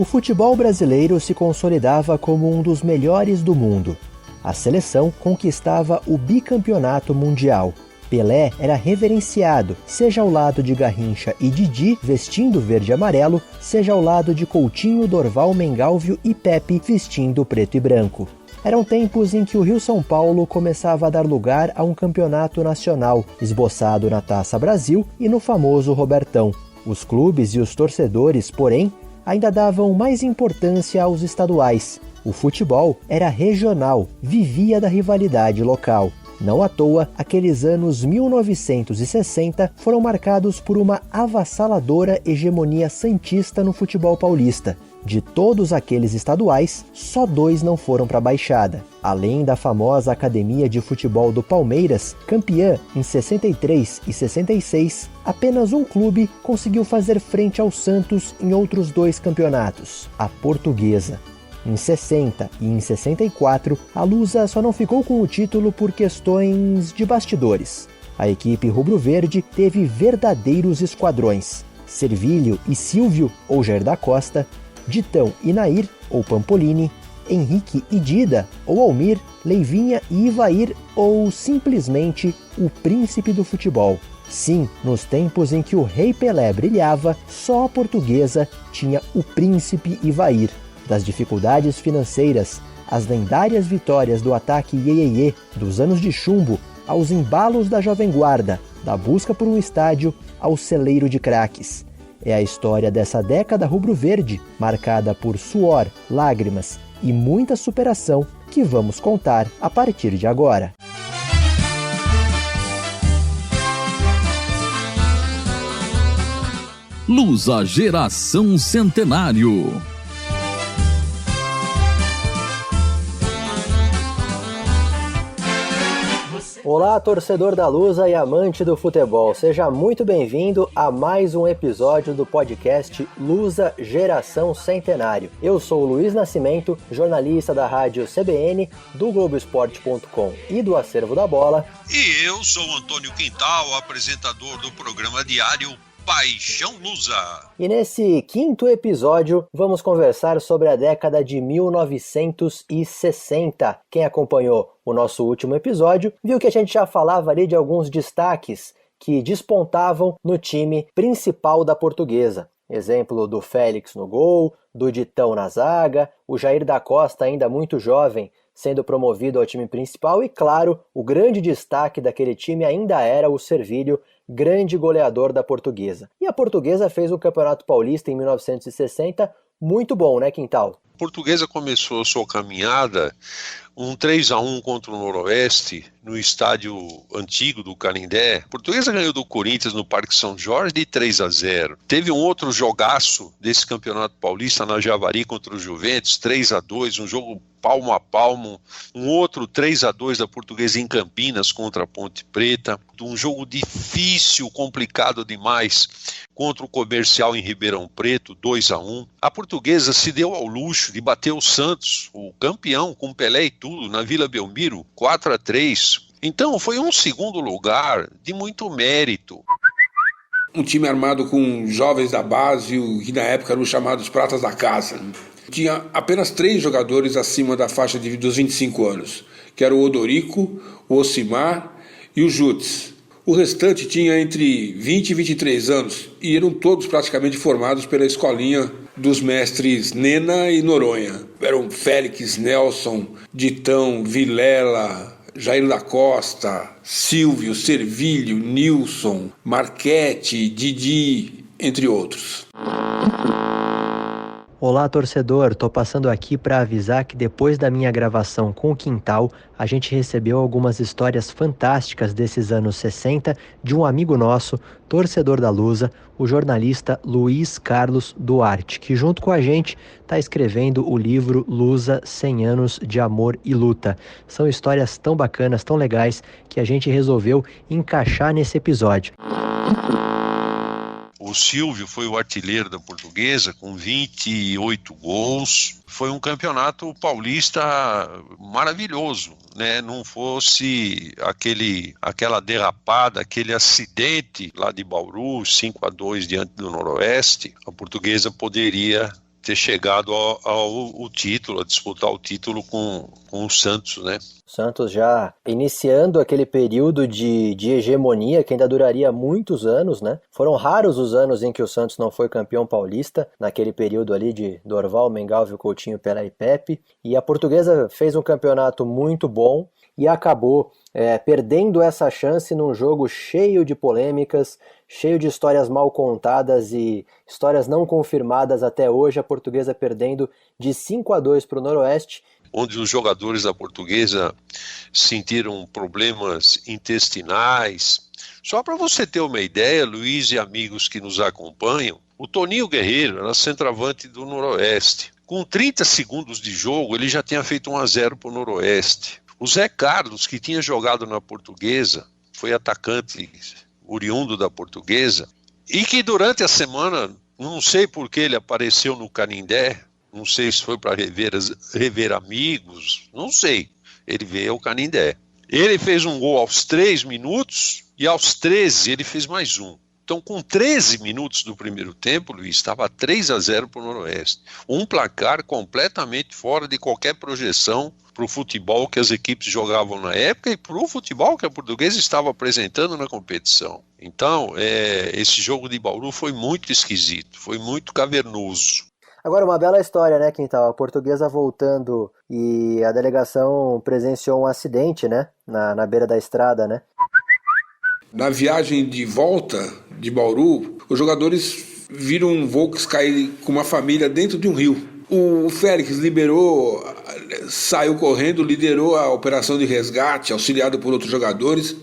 O futebol brasileiro se consolidava como um dos melhores do mundo. A seleção conquistava o bicampeonato mundial. Pelé era reverenciado, seja ao lado de Garrincha e Didi, vestindo verde e amarelo, seja ao lado de Coutinho, Dorval, Mengalvio e Pepe, vestindo preto e branco. Eram tempos em que o Rio-São Paulo começava a dar lugar a um campeonato nacional, esboçado na Taça Brasil e no famoso Robertão. Os clubes e os torcedores, porém, ainda davam mais importância aos estaduais. O futebol era regional, vivia da rivalidade local. Não à toa, aqueles anos 1960 foram marcados por uma avassaladora hegemonia santista no futebol paulista. De todos aqueles estaduais, só 2 não foram para a Baixada. Além da famosa Academia de Futebol do Palmeiras, campeã em 63 e 66, apenas um clube conseguiu fazer frente ao Santos em outros 2 campeonatos, a Portuguesa. Em 60 e em 64, a Lusa só não ficou com o título por questões de bastidores. A equipe rubro-verde teve verdadeiros esquadrões. Servilho e Silvio, ou Jair da Costa, Ditão e Nair, ou Pampolini, Henrique e Dida, ou Almir, Leivinha e Ivair, ou simplesmente o príncipe do futebol. Sim, nos tempos em que o Rei Pelé brilhava, só a Portuguesa tinha o príncipe Ivair. Das dificuldades financeiras, às lendárias vitórias do ataque Iê, dos anos de chumbo, aos embalos da Jovem Guarda, da busca por um estádio, ao celeiro de craques. É a história dessa década rubro-verde, marcada por suor, lágrimas e muita superação, que vamos contar a partir de agora. Lusa Geração Centenário. Olá, torcedor da Lusa e amante do futebol, seja muito bem-vindo a mais um episódio do podcast Lusa Geração Centenário. Eu sou o Luiz Nascimento, jornalista da rádio CBN, do Globoesporte.com e do Acervo da Bola. E eu sou o Antônio Quintal, apresentador do programa diário Paixão Lusa. E nesse 5º episódio, vamos conversar sobre a década de 1960. Quem acompanhou o nosso último episódio viu que a gente já falava ali de alguns destaques que despontavam no time principal da Portuguesa. Exemplo do Félix no gol, do Ditão na zaga, o Jair da Costa, ainda muito jovem, sendo promovido ao time principal e, claro, o grande destaque daquele time ainda era o Servilho, grande goleador da Portuguesa. E a Portuguesa fez o Campeonato Paulista em 1960 muito bom, né, Quintal? A Portuguesa começou a sua caminhada um 3-1 contra o Noroeste no estádio antigo do Canindé. A Portuguesa ganhou do Corinthians no Parque São Jorge de 3-0. Teve um outro jogaço desse Campeonato Paulista na Javari contra o Juventus, 3-2, um jogo palmo a palmo. Um outro 3-2 da Portuguesa em Campinas contra a Ponte Preta. Um jogo difícil, complicado demais contra o Comercial em Ribeirão Preto, 2-1. A Portuguesa se deu ao luxo de bater o Santos, o campeão, com Pelé e tudo, na Vila Belmiro, 4-3. Então foi um segundo lugar de muito mérito. Um time armado com jovens da base, que na época eram os chamados pratas da casa. Tinha apenas 3 jogadores acima da faixa dos 25 anos, que eram o Odorico, o Ocimar e o Jutz. O restante tinha entre 20 e 23 anos e eram todos praticamente formados pela escolinha dos mestres Nena e Noronha. Eram Félix, Nelson, Ditão, Vilela, Jair da Costa, Silvio, Servilho, Nilson, Marchetti, Didi, entre outros. Olá, torcedor, tô passando aqui para avisar que depois da minha gravação com o Quintal, a gente recebeu algumas histórias fantásticas desses anos 60 de um amigo nosso, torcedor da Lusa, o jornalista Luiz Carlos Duarte, que junto com a gente está escrevendo o livro Lusa 100 anos de amor e luta. São histórias tão bacanas, tão legais, que a gente resolveu encaixar nesse episódio. O Silvio foi o artilheiro da Portuguesa com 28 gols. Foi um campeonato paulista maravilhoso, né? Não fosse aquela derrapada, aquele acidente lá de Bauru, 5-2 diante do Noroeste, a Portuguesa poderia ter chegado ao título, a disputar o título com o Santos, né? Santos já iniciando aquele período de hegemonia que ainda duraria muitos anos, né? Foram raros os anos em que o Santos não foi campeão paulista, naquele período ali de Dorval, Mengalvio, Coutinho, Pelé e Pepe. E a Portuguesa fez um campeonato muito bom e acabou perdendo essa chance num jogo cheio de polêmicas, cheio de histórias mal contadas e histórias não confirmadas até hoje. A Portuguesa perdendo de 5-2 para o Noroeste, onde os jogadores da Portuguesa sentiram problemas intestinais. Só para você ter uma ideia, Luiz e amigos que nos acompanham, o Toninho Guerreiro era centroavante do Noroeste. Com 30 segundos de jogo, ele já tinha feito 1-0 para o Noroeste. O Zé Carlos, que tinha jogado na Portuguesa, foi atacante oriundo da Portuguesa, e que durante a semana, não sei por que ele apareceu no Canindé, não sei se foi para rever amigos, não sei. Ele veio ao Canindé. Ele fez um gol aos 3 minutos e aos 13 ele fez mais um. Então, com 13 minutos do primeiro tempo, Luiz, estava 3-0 para o Noroeste. Um placar completamente fora de qualquer projeção para o futebol que as equipes jogavam na época e para o futebol que a Portuguesa estava apresentando na competição. Então, esse jogo de Bauru foi muito esquisito, foi muito cavernoso. Agora, uma bela história, né, Quintal? A Portuguesa voltando e a delegação presenciou um acidente, né, na beira da estrada, né? Na viagem de volta de Bauru, os jogadores viram um Volkswagen com uma família dentro de um rio. O Félix saiu correndo, liderou a operação de resgate, auxiliado por outros jogadores,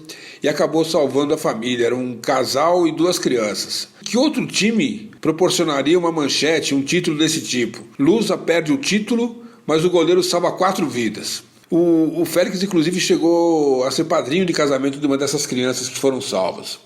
e acabou salvando a família. Era um casal e 2 crianças. Que outro time proporcionaria uma manchete, um título desse tipo? Lusa perde o título, mas o goleiro salva 4 vidas. O Félix, inclusive, chegou a ser padrinho de casamento de uma dessas crianças que foram salvas.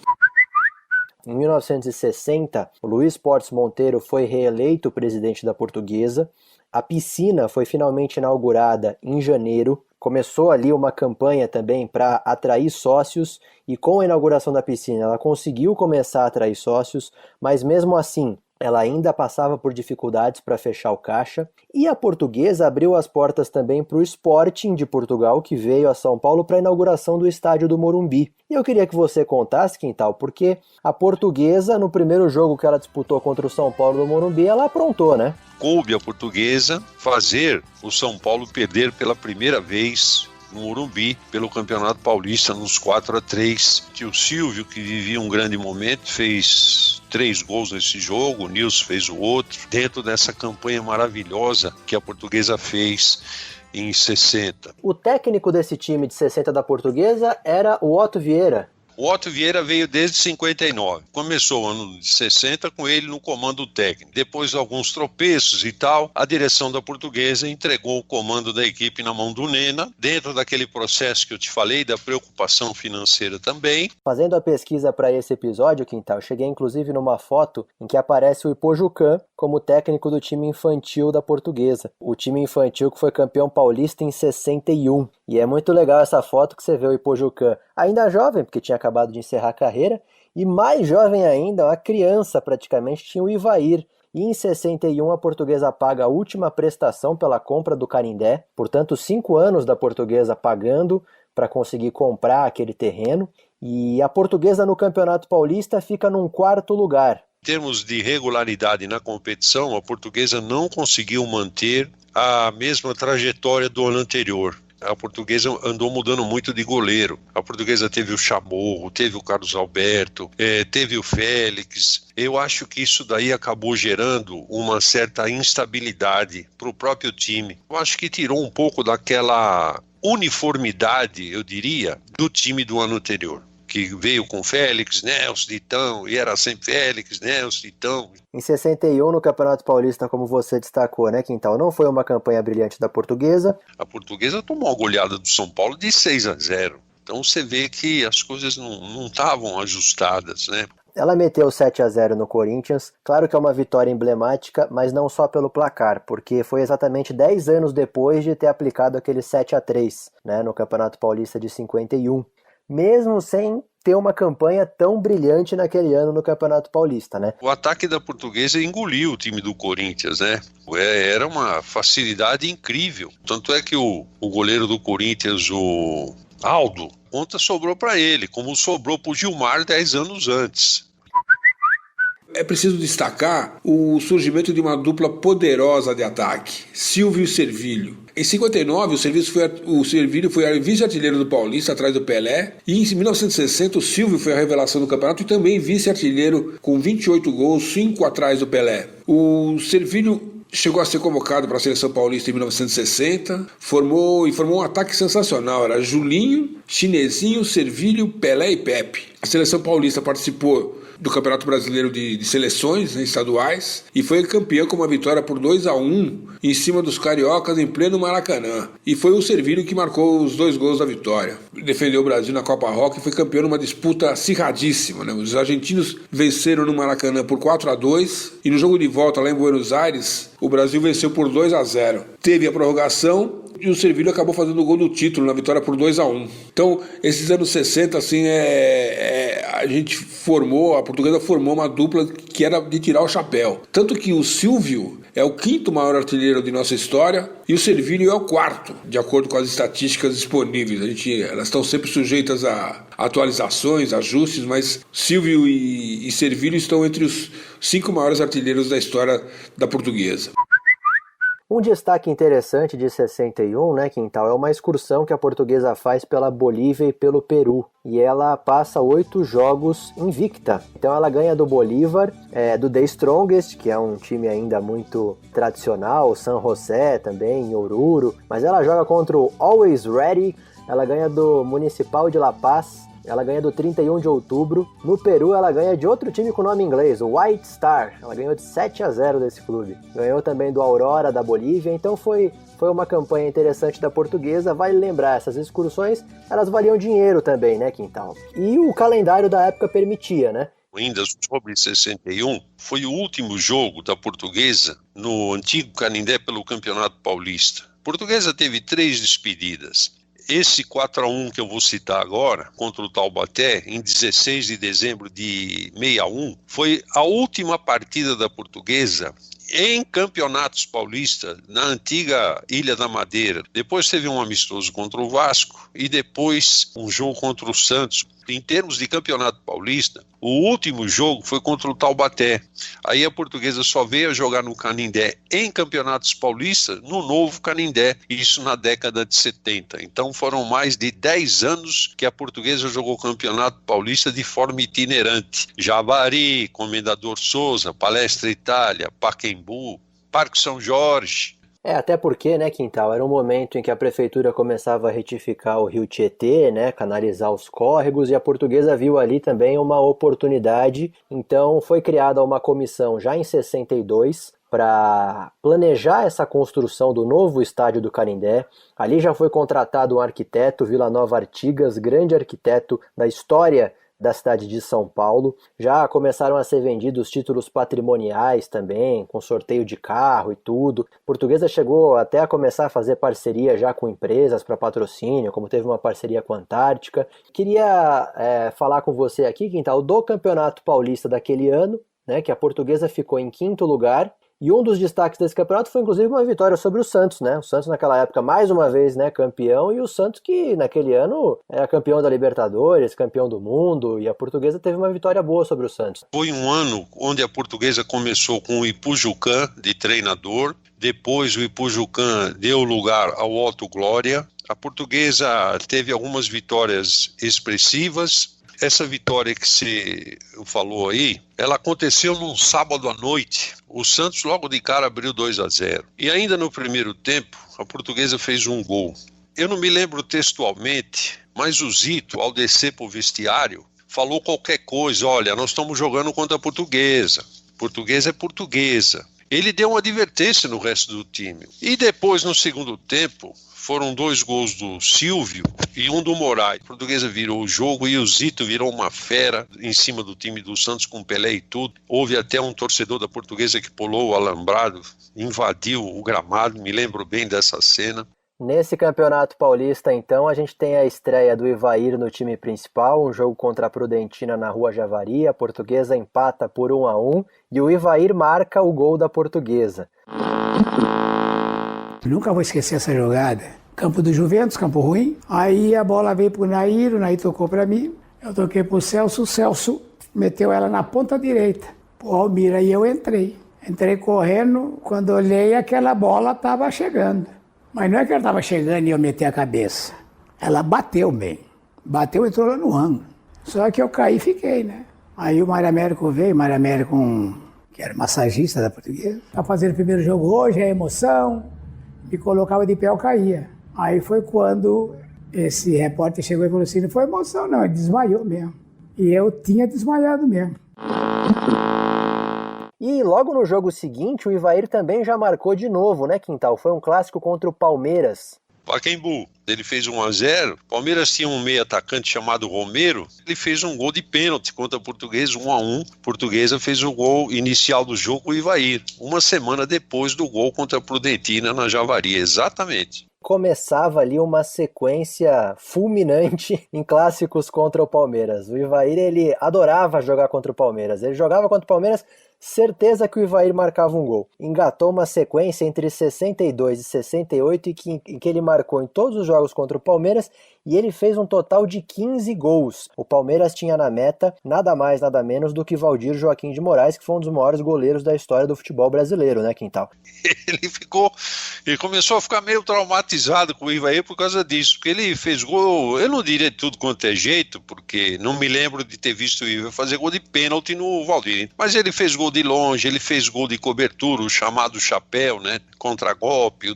Em 1960, o Luiz Portes Monteiro foi reeleito presidente da Portuguesa. A piscina foi finalmente inaugurada em janeiro. Começou ali uma campanha também para atrair sócios e com a inauguração da piscina ela conseguiu começar a atrair sócios, mas mesmo assim ela ainda passava por dificuldades para fechar o caixa. E a Portuguesa abriu as portas também para o Sporting de Portugal, que veio a São Paulo para a inauguração do estádio do Morumbi. E eu queria que você contasse, Quintal, porque a Portuguesa, no primeiro jogo que ela disputou contra o São Paulo do Morumbi, ela aprontou, né? Coube a Portuguesa fazer o São Paulo perder pela primeira vez no Morumbi pelo Campeonato Paulista nos 4-3. O Silvio, que vivia um grande momento, fez 3 gols nesse jogo, o Nilson fez o outro, dentro dessa campanha maravilhosa que a Portuguesa fez em 60. O técnico desse time de 60 da Portuguesa era o Otto Vieira. O Otto Vieira veio desde 59. Começou o ano de 60 com ele no comando técnico. Depois de alguns tropeços e tal, a direção da Portuguesa entregou o comando da equipe na mão do Nena, dentro daquele processo que eu te falei, da preocupação financeira também. Fazendo a pesquisa para esse episódio, Quintal, cheguei inclusive numa foto em que aparece o Ipojucan como técnico do time infantil da Portuguesa. O time infantil que foi campeão paulista em 61. E é muito legal essa foto que você vê o Ipojucan ainda jovem, porque tinha acabado de encerrar a carreira, e mais jovem ainda, uma criança praticamente, tinha o Ivair. E em 61 a Portuguesa paga a última prestação pela compra do Canindé, portanto 5 anos da Portuguesa pagando para conseguir comprar aquele terreno, e a Portuguesa no Campeonato Paulista fica num 4º lugar. Em termos de regularidade na competição, a Portuguesa não conseguiu manter a mesma trajetória do ano anterior. A Portuguesa andou mudando muito de goleiro. A Portuguesa teve o Chamorro, teve o Carlos Alberto, teve o Félix. Eu acho que isso daí acabou gerando uma certa instabilidade para o próprio time. Eu acho que tirou um pouco daquela uniformidade, eu diria, do time do ano anterior, que veio com Félix, Nelson, Ditão, e era sempre Félix, Nelson, Ditão. Em 61, no Campeonato Paulista, como você destacou, né, Quintal, não foi uma campanha brilhante da Portuguesa. A Portuguesa tomou uma goleada do São Paulo de 6-0. Então você vê que as coisas não estavam ajustadas, né? Ela meteu 7-0 no Corinthians. Claro que é uma vitória emblemática, mas não só pelo placar, porque foi exatamente 10 anos depois de ter aplicado aquele 7-3, né, no Campeonato Paulista de 51. Mesmo sem ter uma campanha tão brilhante naquele ano no Campeonato Paulista, né? O ataque da Portuguesa engoliu o time do Corinthians, né? Era uma facilidade incrível. Tanto é que o goleiro do Corinthians, o Aldo, conta sobrou para ele, como sobrou para o Gilmar 10 anos antes. É preciso destacar o surgimento de uma dupla poderosa de ataque, Silvio e Servilho. Em 59, o Servilho foi vice-artilheiro do Paulista, atrás do Pelé, e em 1960 o Silvio foi a revelação do campeonato e também vice-artilheiro com 28 gols, 5 atrás do Pelé. O Servilho chegou a ser convocado para a Seleção Paulista em 1960, formou um ataque sensacional, era Julinho, Chinesinho, Servilho, Pelé e Pepe. A Seleção Paulista participou do Campeonato Brasileiro de Seleções, né, estaduais, e foi campeão com uma vitória por 2-1 em cima dos cariocas em pleno Maracanã. E foi o Servilho que marcou os 2 gols da vitória. Defendeu o Brasil na Copa Roca e foi campeão numa disputa acirradíssima, né? Os argentinos venceram no Maracanã por 4-2 e no jogo de volta lá em Buenos Aires o Brasil venceu por 2-0. Teve a prorrogação e o Servilho acabou fazendo o gol do título na vitória por 2-1. Então, esses anos 60, assim, a Portuguesa formou uma dupla que era de tirar o chapéu. Tanto que o Silvio é o 5º maior artilheiro de nossa história e o Servilho é o 4º, de acordo com as estatísticas disponíveis. Elas estão sempre sujeitas a atualizações, ajustes, mas Silvio e Servilho estão entre os 5 maiores artilheiros da história da Portuguesa. Um destaque interessante de 61, né, Quintal, é uma excursão que a Portuguesa faz pela Bolívia e pelo Peru. E ela passa 8 jogos invicta. Então ela ganha do Bolívar, do The Strongest, que é um time ainda muito tradicional, o San José também, em Oruro. Mas ela joga contra o Always Ready, ela ganha do Municipal de La Paz, ela ganha do 31 de outubro. No Peru ela ganha de outro time com nome inglês, o White Star. Ela ganhou de 7-0 desse clube. Ganhou também do Aurora da Bolívia, então foi uma campanha interessante da Portuguesa. Vale lembrar, essas excursões, elas valiam dinheiro também, né, Quintal? E o calendário da época permitia, né? Ainda sobre 61, foi o último jogo da Portuguesa no antigo Canindé pelo Campeonato Paulista. A Portuguesa teve 3 despedidas. Esse 4-1 que eu vou citar agora, contra o Taubaté, em 16 de dezembro de 61, foi a última partida da Portuguesa em campeonatos paulistas na antiga Ilha da Madeira. Depois teve um amistoso contra o Vasco e depois um jogo contra o Santos. Em termos de campeonato paulista, o último jogo foi contra o Taubaté. Aí a Portuguesa só veio a jogar no Canindé em campeonatos paulistas no novo Canindé, isso na década de 70. Então foram mais de 10 anos que a Portuguesa jogou campeonato paulista de forma itinerante. Javari, Comendador Souza, Palestra Itália, Pacaembu, Parque São Jorge. Até porque, né, Quintal, era um momento em que a prefeitura começava a retificar o rio Tietê, né, canalizar os córregos, e a Portuguesa viu ali também uma oportunidade. Então foi criada uma comissão já em 62 para planejar essa construção do novo estádio do Canindé. Ali já foi contratado um arquiteto, Vila Nova Artigas, grande arquiteto da história da cidade de São Paulo. Já começaram a ser vendidos títulos patrimoniais também, com sorteio de carro e tudo. A Portuguesa chegou até a começar a fazer parceria já com empresas para patrocínio, como teve uma parceria com a Antártica. Queria falar com você aqui, Quintal, do Campeonato Paulista daquele ano, né, que a Portuguesa ficou em 5º lugar. E um dos destaques desse campeonato foi inclusive uma vitória sobre o Santos, né? O Santos naquela época mais uma vez, né, campeão, e o Santos que naquele ano era campeão da Libertadores, campeão do mundo, e a Portuguesa teve uma vitória boa sobre o Santos. Foi um ano onde a Portuguesa começou com o Ipujucan de treinador, depois o Ipujucan deu lugar ao Otto Glória. A Portuguesa teve algumas vitórias expressivas. Essa vitória que você falou aí, ela aconteceu num sábado à noite. O Santos logo de cara abriu 2-0. E ainda no primeiro tempo, a Portuguesa fez um gol. Eu não me lembro textualmente, mas o Zito, ao descer para o vestiário, falou qualquer coisa. Olha, nós estamos jogando contra a Portuguesa. Portuguesa é Portuguesa. Ele deu uma advertência no resto do time. E depois, no segundo tempo, foram 2 gols do Silvio e um do Moraes. A Portuguesa virou o jogo e o Zito virou uma fera em cima do time do Santos com Pelé e tudo. Houve até um torcedor da Portuguesa que pulou o alambrado, invadiu o gramado, me lembro bem dessa cena. Nesse Campeonato Paulista, então, a gente tem a estreia do Ivair no time principal, um jogo contra a Prudentina na Rua Javari, a Portuguesa empata por 1-1 e o Ivair marca o gol da Portuguesa. Nunca vou esquecer essa jogada. Campo do Juventus, campo ruim. Aí a bola veio pro Nair, o Nair tocou para mim. Eu toquei pro Celso, o Celso meteu ela na ponta direita. Pro Almir, aí eu entrei. Entrei correndo, quando olhei aquela bola estava chegando. Mas não é que ela estava chegando e eu meti a cabeça. Ela bateu bem. Bateu e entrou lá no ângulo. Só que eu caí e fiquei, né? Aí o Mário Américo veio, Mário Américo, que era massagista da Portuguesa. Tá fazendo o primeiro jogo hoje, é emoção. Me colocava de pé, eu caía. Aí foi quando esse repórter chegou e falou assim, não foi emoção não, ele desmaiou mesmo. E eu tinha desmaiado mesmo. E logo no jogo seguinte, o Ivair também já marcou de novo, né, Quintal? Foi um clássico contra o Palmeiras. Pacaembu, ele fez 1-0, Palmeiras tinha um meio atacante chamado Romero, ele fez um gol de pênalti contra a Portuguesa, 1-1, Portuguesa fez o gol inicial do jogo, o Ivair, uma semana depois do gol contra a Prudentina na Javari, exatamente. Começava ali uma sequência fulminante em clássicos contra o Palmeiras. O Ivair, ele adorava jogar contra o Palmeiras, ele jogava contra o Palmeiras, certeza que o Ivair marcava um gol. Engatou uma sequência entre 62 e 68 em que ele marcou em todos os jogos contra o Palmeiras e ele fez um total de 15 gols. O Palmeiras tinha na meta nada mais, nada menos do que Valdir Joaquim de Moraes, que foi um dos maiores goleiros da história do futebol brasileiro, né, Quintal? Ele começou a ficar meio traumatizado com o Ivair por causa disso, porque ele fez gol, eu não diria de tudo quanto é jeito, porque não me lembro de ter visto o Ivair fazer gol de pênalti no Valdir, mas ele fez gol de longe, ele fez gol de cobertura, o chamado chapéu, né, contra-golpe.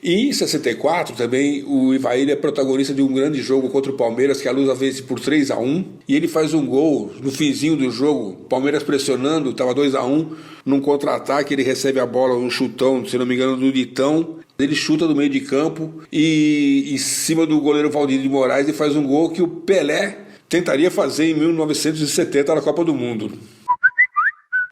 E em 64 também o Ivair é protagonista de um grande jogo contra o Palmeiras, que a Lusa vence por 3-1, e ele faz um gol no finzinho do jogo, Palmeiras pressionando, estava 2-1, num contra-ataque ele recebe a bola, um chutão, se não me engano, do Ditão, ele chuta do meio de campo e em cima do goleiro Valdir de Moraes e faz um gol que o Pelé tentaria fazer em 1970 na Copa do Mundo.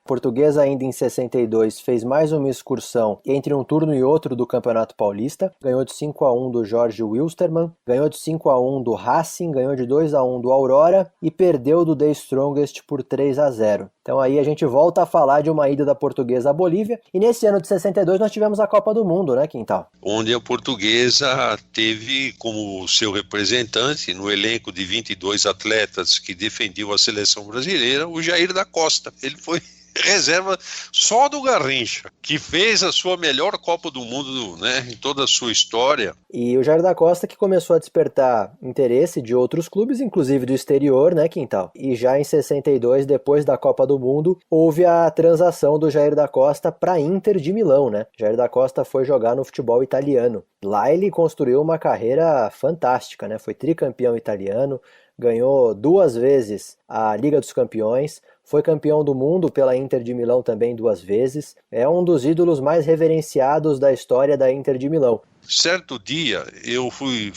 Portuguesa ainda em 62 fez mais uma excursão entre um turno e outro do Campeonato Paulista, ganhou de 5-1 do Jorge Wilstermann, ganhou de 5-1 do Racing, ganhou de 2-1 do Aurora e perdeu do The Strongest por 3-0. Então aí a gente volta a falar de uma ida da Portuguesa à Bolívia e nesse ano de 62 nós tivemos a Copa do Mundo, né, Quintal? Onde a Portuguesa teve como seu representante no elenco de 22 atletas que defendiam a seleção brasileira, o Jair da Costa. Ele foi reserva só do Garrincha, que fez a sua melhor Copa do Mundo, né, em toda a sua história. E o Jair da Costa que começou a despertar interesse de outros clubes, inclusive do exterior, né, Quintal? E já em 62, depois da Copa do Mundo, houve a transação do Jair da Costa para Inter de Milão, né? Jair da Costa foi jogar no futebol italiano. Lá ele construiu uma carreira fantástica, né? Foi tricampeão italiano, ganhou 2 vezes a Liga dos Campeões, foi campeão do mundo pela Inter de Milão também 2 vezes, é um dos ídolos mais reverenciados da história da Inter de Milão. Certo dia eu fui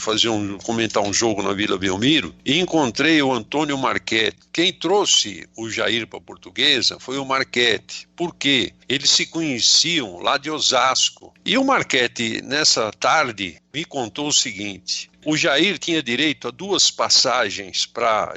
comentar um jogo na Vila Belmiro e encontrei o Antônio Marchetti. Quem trouxe o Jair para a Portuguesa foi o Marchetti. Por quê? Eles se conheciam lá de Osasco. E o Marchetti, nessa tarde, me contou o seguinte: o Jair tinha direito a 2 passagens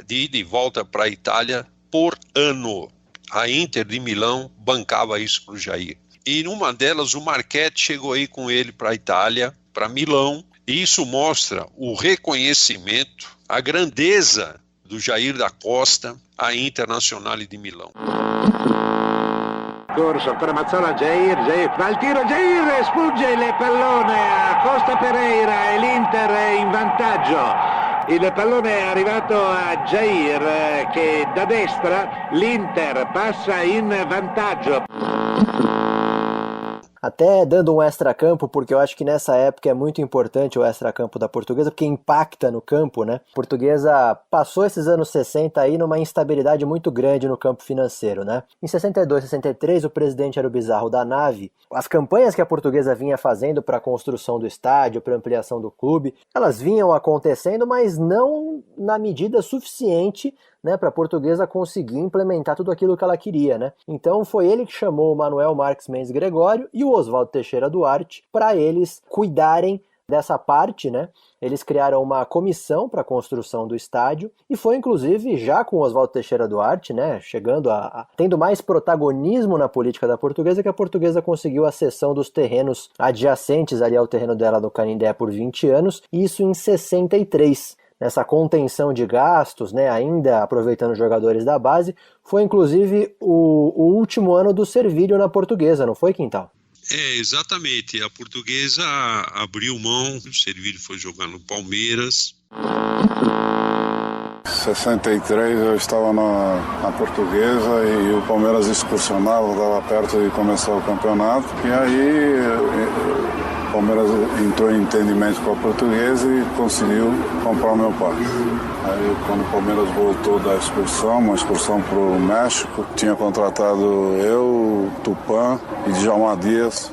de ida e volta para a Itália por ano. A Inter de Milão bancava isso para o Jair. E numa delas o Marchetti chegou aí com ele para a Itália, para Milão, e isso mostra o reconhecimento, a grandeza do Jair da Costa à Internazionale di Milão. Corso, ancora Mazzola, Jair fa il tiro, Jair sfugge il pallone a Costa Pereira e l'Inter è in vantaggio. Il pallone è arrivato a Jair che da destra l'Inter passa in vantaggio. Até dando um extracampo, porque eu acho que nessa época é muito importante o extracampo da Portuguesa, porque impacta no campo, né? A Portuguesa passou esses anos 60 aí numa instabilidade muito grande no campo financeiro, né? Em 62, 63, o presidente era o Bizarro da Nave. As campanhas que a Portuguesa vinha fazendo para a construção do estádio, para a ampliação do clube, elas vinham acontecendo, mas não na medida suficiente, né, para a Portuguesa conseguir implementar tudo aquilo que ela queria, né? Então foi ele que chamou o Manuel Marques Mendes Gregório e o Oswaldo Teixeira Duarte para eles cuidarem dessa parte, né, eles criaram uma comissão para a construção do estádio e foi inclusive já com Oswaldo Teixeira Duarte, né, chegando tendo mais protagonismo na política da Portuguesa, que a Portuguesa conseguiu a cessão dos terrenos adjacentes ali ao terreno dela no Canindé por 20 anos, isso em 63. Nessa contenção de gastos, né, ainda aproveitando os jogadores da base, foi inclusive o último ano do Servílio na Portuguesa, não foi, Quintal? Exatamente. A Portuguesa abriu mão, o Servílio foi jogar no Palmeiras. Em 63 eu estava na Portuguesa e o Palmeiras excursionava, estava perto de começar o campeonato. E aí o Palmeiras entrou em entendimento com a Portuguesa e conseguiu comprar o meu pai. Aí quando o Palmeiras voltou da excursão, uma excursão para o México, tinha contratado eu, Tupã e Djalma Dias.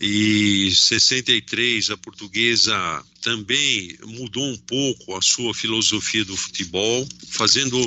E em 63 a Portuguesa também mudou um pouco a sua filosofia do futebol, fazendo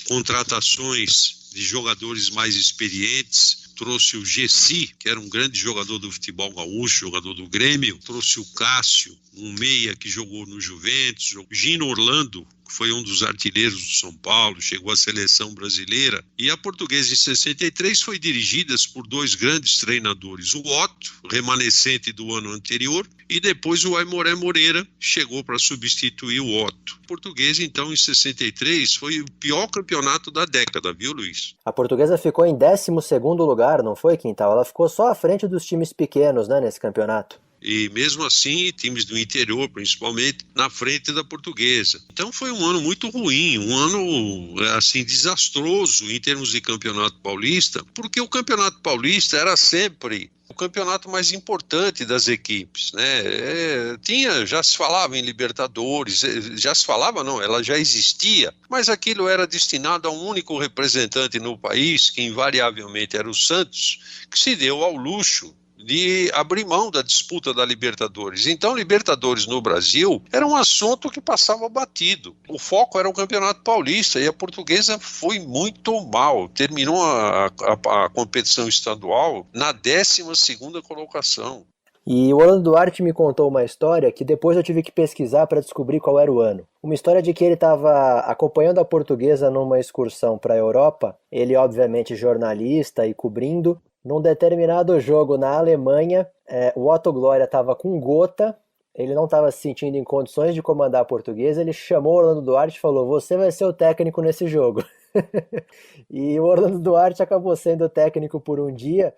contratações de jogadores mais experientes. Trouxe o Gessi, que era um grande jogador do futebol gaúcho, jogador do Grêmio. Trouxe o Cássio, um meia que jogou no Juventus. O Gino Orlando, que foi um dos artilheiros do São Paulo, chegou à seleção brasileira. E a Portuguesa em 63 foi dirigida por dois grandes treinadores. O Otto, remanescente do ano anterior, e depois o Aimoré Moreira chegou para substituir o Otto. A Portuguesa, então, em 63, foi o pior campeonato da década, viu, Luiz? A Portuguesa ficou em 12º lugar, não foi, Quintal? Ela ficou só à frente dos times pequenos, né, nesse campeonato. E mesmo assim, times do interior, principalmente, na frente da Portuguesa. Então foi um ano muito ruim, um ano assim desastroso em termos de Campeonato Paulista, porque o Campeonato Paulista era sempre o campeonato mais importante das equipes, né? Já se falava em Libertadores, já se falava não, ela já existia, mas aquilo era destinado a um único representante no país, que invariavelmente era o Santos, que se deu ao luxo de abrir mão da disputa da Libertadores. Então, Libertadores no Brasil era um assunto que passava batido. O foco era o Campeonato Paulista e a Portuguesa foi muito mal. Terminou a competição estadual na 12ª colocação. E o Orlando Duarte me contou uma história que depois eu tive que pesquisar para descobrir qual era o ano. Uma história de que ele estava acompanhando a Portuguesa numa excursão para a Europa, ele obviamente jornalista e cobrindo. Num determinado jogo na Alemanha, o Otto Glória estava com gota, ele não estava se sentindo em condições de comandar a Portuguesa, ele chamou o Orlando Duarte e falou: você vai ser o técnico nesse jogo. E o Orlando Duarte acabou sendo técnico por um dia.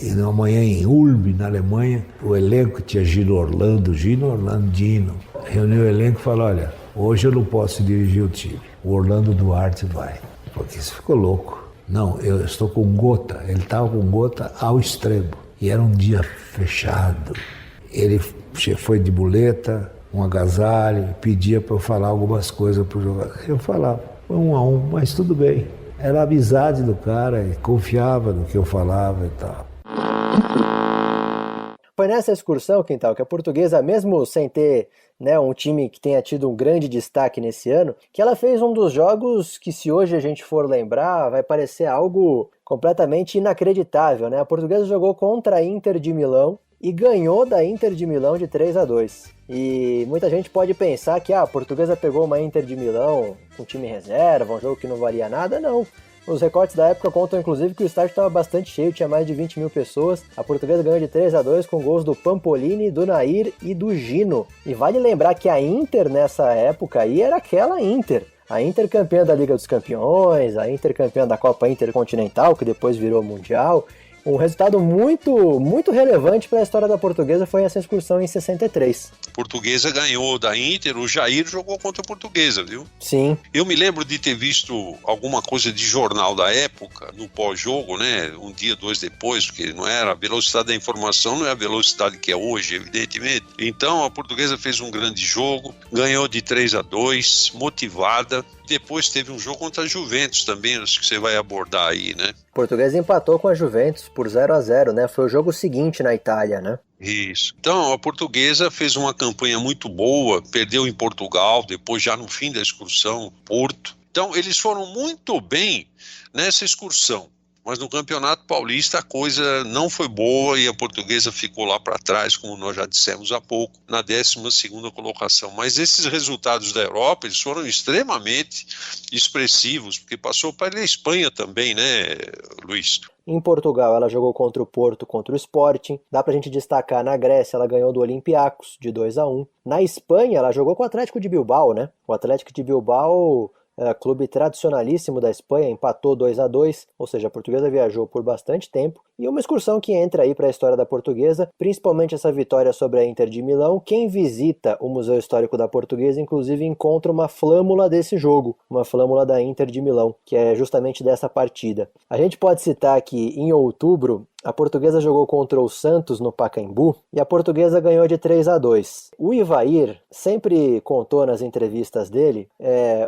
E numa manhã em Ulm, na Alemanha, o elenco tinha Gino Orlandino. Reuniu o elenco e falou: olha, hoje eu não posso dirigir o time, o Orlando Duarte vai. Porque isso ficou louco. Não, eu estou com gota. Ele estava com gota ao extremo. E era um dia fechado. Ele foi de muleta, um agasalho, pedia para eu falar algumas coisas para o jogador. Eu falava, 1 a 1, mas tudo bem. Era a amizade do cara, ele confiava no que eu falava e tal. Foi nessa excursão, Quintal, que a Portuguesa, mesmo sem ter um time que tenha tido um grande destaque nesse ano, que ela fez um dos jogos que, se hoje a gente for lembrar, vai parecer algo completamente inacreditável, né? A Portuguesa jogou contra a Inter de Milão e ganhou da Inter de Milão de 3-2. E muita gente pode pensar que a Portuguesa pegou uma Inter de Milão com time reserva, um jogo que não valia nada. Não. Os recortes da época contam inclusive que o estádio estava bastante cheio, tinha mais de 20 mil pessoas. A Portuguesa ganhou de 3-2 com gols do Pampolini, do Nair e do Gino. E vale lembrar que a Inter nessa época aí era aquela Inter. A Inter campeã da Liga dos Campeões, a Inter campeã da Copa Intercontinental, que depois virou Mundial. Um resultado muito, muito relevante para a história da Portuguesa foi essa excursão em 63. A Portuguesa ganhou da Inter, o Jair jogou contra a Portuguesa, viu? Sim. Eu me lembro de ter visto alguma coisa de jornal da época, no pós-jogo, né? Um dia, 2 depois, porque não era a velocidade da informação, não é a velocidade que é hoje, evidentemente. Então a Portuguesa fez um grande jogo, ganhou de 3-2, motivada. Depois teve um jogo contra a Juventus também, acho que você vai abordar aí, né? A Portuguesa empatou com a Juventus por 0-0, né? Foi o jogo seguinte na Itália, né? Isso. Então, a Portuguesa fez uma campanha muito boa, perdeu em Portugal, depois já no fim da excursão, Porto. Então, eles foram muito bem nessa excursão. Mas no Campeonato Paulista a coisa não foi boa e a Portuguesa ficou lá para trás, como nós já dissemos há pouco, na 12ª colocação. Mas esses resultados da Europa, eles foram extremamente expressivos, porque passou para a Espanha também, né, Luiz? Em Portugal, ela jogou contra o Porto, contra o Sporting. Dá pra gente destacar, na Grécia, ela ganhou do Olympiacos, de 2-1. Na Espanha, ela jogou com o Atlético de Bilbao, né? O Atlético de Bilbao, clube tradicionalíssimo da Espanha, empatou 2-2, ou seja, a Portuguesa viajou por bastante tempo. E uma excursão que entra aí para a história da Portuguesa, principalmente essa vitória sobre a Inter de Milão. Quem visita o Museu Histórico da Portuguesa, inclusive, encontra uma flâmula desse jogo, uma flâmula da Inter de Milão, que é justamente dessa partida. A gente pode citar que em outubro, a Portuguesa jogou contra o Santos no Pacaembu e a Portuguesa ganhou de 3-2. O Ivair sempre contou nas entrevistas dele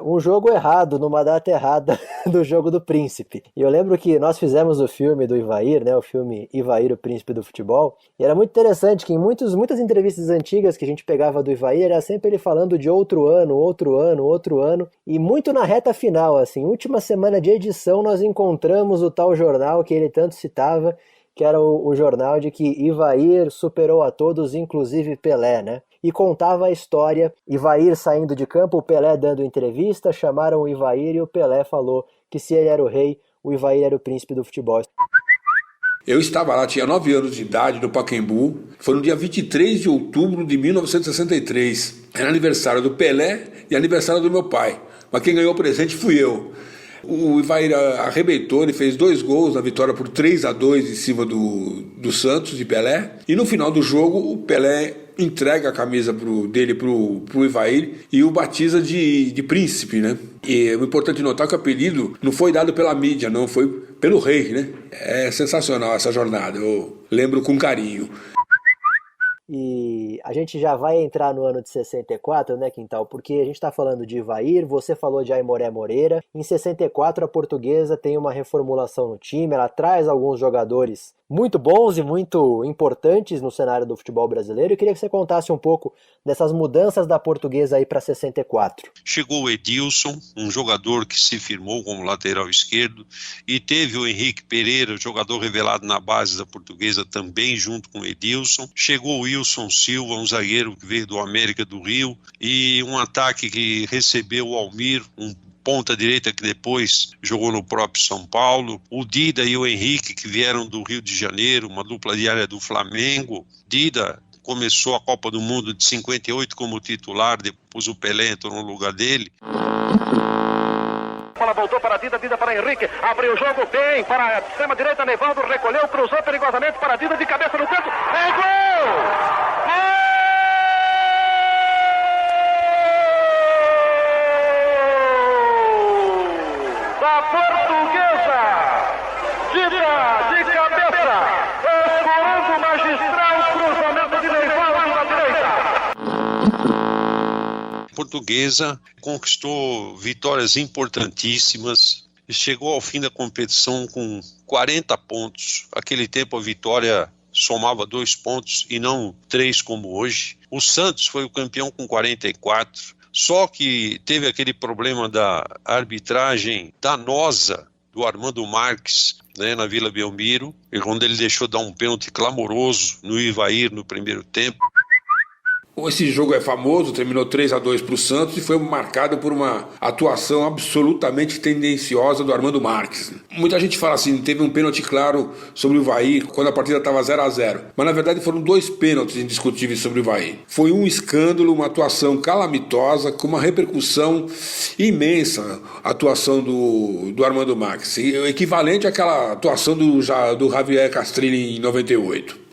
um jogo errado numa data errada do jogo do Príncipe. E eu lembro que nós fizemos o filme do Ivair, né, o filme Ivair, o Príncipe do Futebol, e era muito interessante que em muitas entrevistas antigas que a gente pegava do Ivair, era sempre ele falando de outro ano, e muito na reta final, assim, última semana de edição, nós encontramos o tal jornal que ele tanto citava, que era o jornal de que Ivair superou a todos, inclusive Pelé, né? E contava a história, Ivair saindo de campo, o Pelé dando entrevista, chamaram o Ivair e o Pelé falou que se ele era o rei, o Ivair era o príncipe do futebol. Eu estava lá, tinha 9 anos de idade, no Pacaembu. Foi no dia 23 de outubro de 1963. Era aniversário do Pelé e aniversário do meu pai. Mas quem ganhou o presente fui eu. O Ivair arrebentou, ele fez 2 gols na vitória por 3-2 em cima do Santos, de Pelé. E no final do jogo, o Pelé entrega a camisa dele pro Ivair e o batiza de príncipe, né? E é importante notar que o apelido não foi dado pela mídia, não, foi pelo rei, né? É sensacional essa jornada, eu lembro com carinho. E a gente já vai entrar no ano de 64, né, Quintal? Porque a gente está falando de Ivair, você falou de Aimoré Moreira. Em 64, a Portuguesa tem uma reformulação no time, ela traz alguns jogadores muito bons e muito importantes no cenário do futebol brasileiro. Eu queria que você contasse um pouco dessas mudanças da Portuguesa aí para 64. Chegou o Edilson, um jogador que se firmou como lateral esquerdo, e teve o Henrique Pereira, jogador revelado na base da Portuguesa, também junto com o Edilson. Chegou o Wilson Silva, um zagueiro que veio do América do Rio, e um ataque que recebeu o Almir, um ponta direita que depois jogou no próprio São Paulo, o Dida e o Henrique que vieram do Rio de Janeiro, uma dupla diária do Flamengo. Dida começou a Copa do Mundo de 58 como titular, depois o Pelé entrou no lugar dele. A bola voltou para Dida, Dida para Henrique, abriu o jogo bem para a extrema-direita, Nevaldo recolheu, cruzou perigosamente para Dida de cabeça no canto, é gol! Da Portuguesa, Dida de cabeça, escorando magistral, cruzamento de Nevaldo na direita. Portuguesa conquistou vitórias importantíssimas e chegou ao fim da competição com 40 pontos. Naquele tempo a vitória somava 2 pontos e não 3 como hoje. O Santos foi o campeão com 44, só que teve aquele problema da arbitragem danosa do Armando Marques, né, na Vila Belmiro, e quando ele deixou dar um pênalti clamoroso no Ivair no primeiro tempo. Esse jogo é famoso, terminou 3-2 para o Santos e foi marcado por uma atuação absolutamente tendenciosa do Armando Marques. Muita gente fala assim, teve um pênalti claro sobre o Ivair quando a partida estava 0-0. Mas na verdade foram 2 pênaltis indiscutíveis sobre o Ivair. Foi um escândalo, uma atuação calamitosa, com uma repercussão imensa, a atuação do Armando Marques. Equivalente àquela atuação do Javier Castrilli em 98.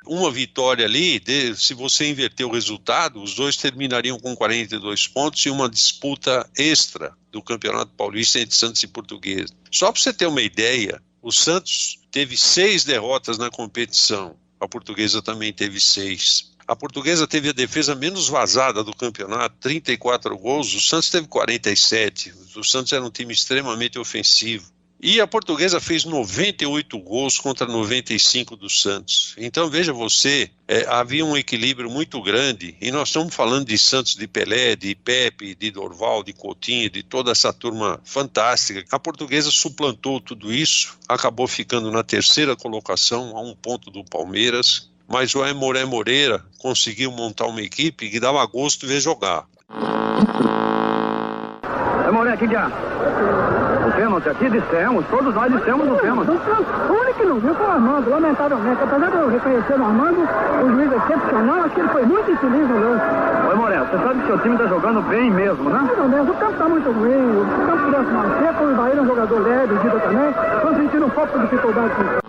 Uma vitória ali, se você inverter o resultado, os dois terminariam com 42 pontos e uma disputa extra do Campeonato Paulista entre Santos e Portuguesa. Só para você ter uma ideia, o Santos teve 6 derrotas na competição, a Portuguesa também teve 6. A Portuguesa teve a defesa menos vazada do campeonato, 34 gols, o Santos teve 47. O Santos era um time extremamente ofensivo. E a Portuguesa fez 98 gols contra 95 do Santos. Então, veja você, havia um equilíbrio muito grande, e nós estamos falando de Santos, de Pelé, de Pepe, de Dorval, de Coutinho, de toda essa turma fantástica. A Portuguesa suplantou tudo isso, acabou ficando na terceira colocação, a 1 ponto do Palmeiras, mas o Aimoré Moreira conseguiu montar uma equipe que dava gosto de ver jogar. Aimoré, o que há? O pênalti aqui, todos nós dissemos o pênalti. O único que não viu foi o Armando, lamentavelmente. Apesar de eu reconhecer o Armando, o juiz é excepcional, acho que ele foi muito infeliz no lance. Oi, Moré, você sabe que seu time está jogando bem mesmo, né? Mais ou menos, o campo está muito ruim, o campo tivesse mais seco, o Bahia é um jogador leve, o Dida também, estão sentindo um pouco de dificuldade com isso.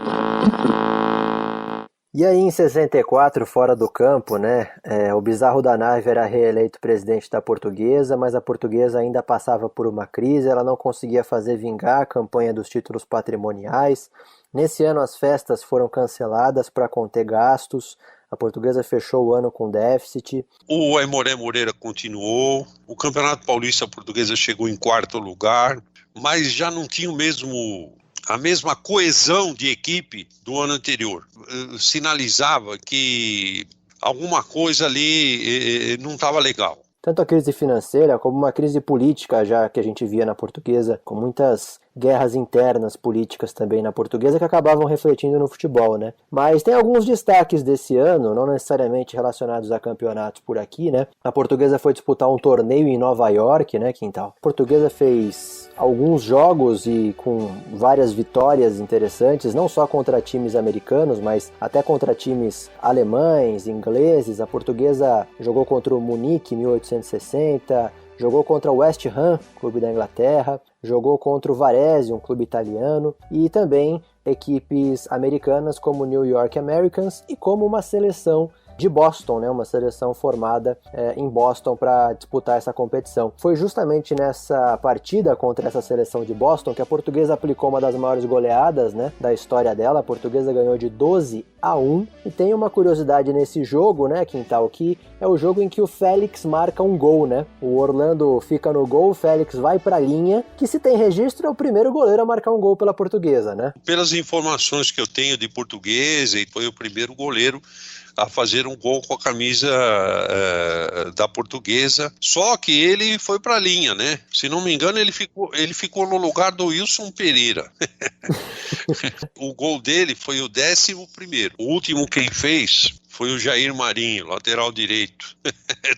E aí em 64, fora do campo, né, o Bizarro da Nave era reeleito presidente da Portuguesa, mas a Portuguesa ainda passava por uma crise, ela não conseguia fazer vingar a campanha dos títulos patrimoniais. Nesse ano as festas foram canceladas para conter gastos, a Portuguesa fechou o ano com déficit. O Aimoré Moreira continuou, o Campeonato Paulista Portuguesa chegou em 4º lugar, mas já não tinha a mesma coesão de equipe do ano anterior. Sinalizava que alguma coisa ali não estava legal. Tanto a crise financeira como uma crise política já que a gente via na Portuguesa, com muitas guerras internas políticas também na Portuguesa que acabavam refletindo no futebol, né? Mas tem alguns destaques desse ano, não necessariamente relacionados a campeonatos por aqui, né? A Portuguesa foi disputar um torneio em Nova York, né, Quintal? A Portuguesa fez alguns jogos e com várias vitórias interessantes, não só contra times americanos, mas até contra times alemães, ingleses. A Portuguesa jogou contra o Munique em 1860, jogou contra o West Ham, clube da Inglaterra, jogou contra o Varese, um clube italiano, e também equipes americanas como o New York Americans e como uma seleção de Boston, né, uma seleção formada em Boston para disputar essa competição. Foi justamente nessa partida contra essa seleção de Boston que a Portuguesa aplicou uma das maiores goleadas, né, da história dela. A Portuguesa ganhou de 12-1, e tem uma curiosidade nesse jogo, né, Quintal, que é o jogo em que o Félix marca um gol, né? O Orlando fica no gol, o Félix vai para a linha, que se tem registro é o primeiro goleiro a marcar um gol pela Portuguesa, né? Pelas informações que eu tenho de Portuguesa, ele foi o primeiro goleiro a fazer um gol com a camisa da Portuguesa, só que ele foi para a linha, né? Se não me engano, ele ficou no lugar do Wilson Pereira. O gol dele foi o 11º. O último quem fez foi o Jair Marinho, lateral direito.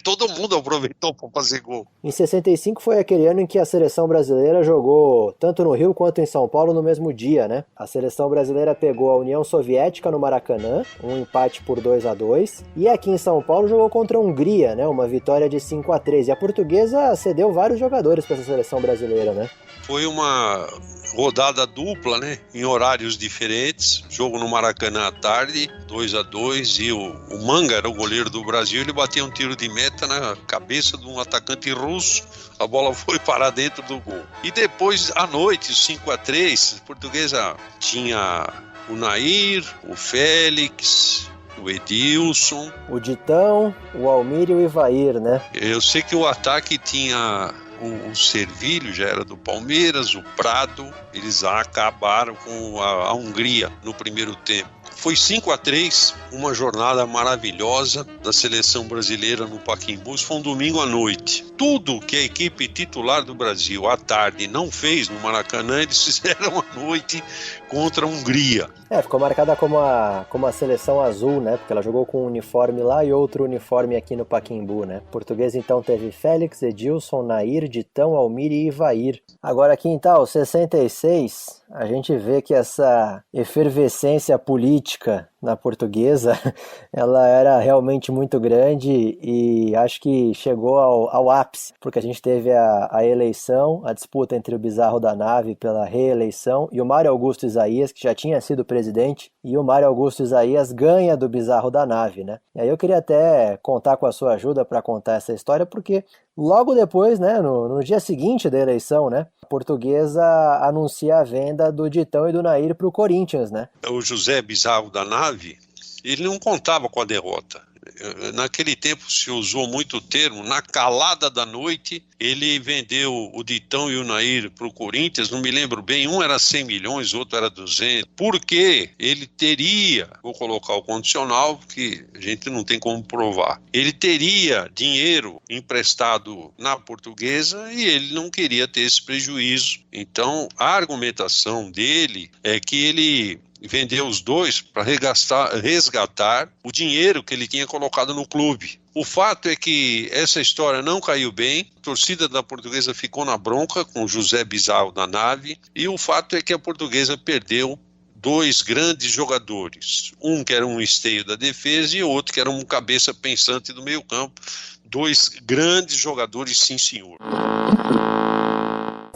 Todo mundo aproveitou para fazer gol. Em 65 foi aquele ano em que a seleção brasileira jogou tanto no Rio quanto em São Paulo no mesmo dia, né? A seleção brasileira pegou a União Soviética no Maracanã, um empate por 2-2, e aqui em São Paulo jogou contra a Hungria, né? Uma vitória de 5-3. E a Portuguesa cedeu vários jogadores para essa seleção brasileira, né? Foi uma rodada dupla, né, em horários diferentes, jogo no Maracanã à tarde, 2-2, e o Manga era o goleiro do Brasil, ele bateu um tiro de meta na cabeça de um atacante russo, a bola foi parar dentro do gol. E depois, à noite, 5-3, a Portuguesa tinha o Nair, o Félix, o Edilson, o Ditão, o Almir e o Ivair, né? Eu sei que o ataque tinha o Servilho, já era do Palmeiras, o Prado, eles acabaram com a Hungria no primeiro tempo. Foi 5-3, uma jornada maravilhosa da seleção brasileira no Pacaembu. Isso foi um domingo à noite. Tudo que a equipe titular do Brasil à tarde não fez no Maracanã, eles fizeram à noite contra a Hungria. Ficou marcada como a seleção azul, né? Porque ela jogou com um uniforme lá e outro uniforme aqui no Pacaembu, né? O português então teve Félix, Edilson, Nair, Ditão, Almir e Ivair. Agora, Quintal, 66, a gente vê que essa efervescência política na Portuguesa, ela era realmente muito grande e acho que chegou ao ápice, porque a gente teve a eleição, a disputa entre o Bizarro da Nave pela reeleição e o Mário Augusto Isaías, que já tinha sido presidente, e o Mário Augusto Isaías ganha do Bizarro da Nave, né? E aí eu queria até contar com a sua ajuda para contar essa história, porque logo depois, né, no dia seguinte da eleição, né, a Portuguesa anuncia a venda do Ditão e do Nair para o Corinthians, né? O José Bizarro da Nave, ele não contava com a derrota. Naquele tempo se usou muito o termo, na calada da noite, ele vendeu o Ditão e o Nair para o Corinthians, não me lembro bem, um era 100 milhões, outro era 200, porque ele teria, vou colocar o condicional, que a gente não tem como provar, ele teria dinheiro emprestado na Portuguesa e ele não queria ter esse prejuízo. Então, a argumentação dele é que ele vendeu os dois para resgatar o dinheiro que ele tinha colocado no clube. O fato é que essa história não caiu bem, a torcida da Portuguesa ficou na bronca com o José Bizarro da Nave, e o fato é que a Portuguesa perdeu dois grandes jogadores, um que era um esteio da defesa e outro que era um cabeça pensante do meio campo, dois grandes jogadores, sim senhor.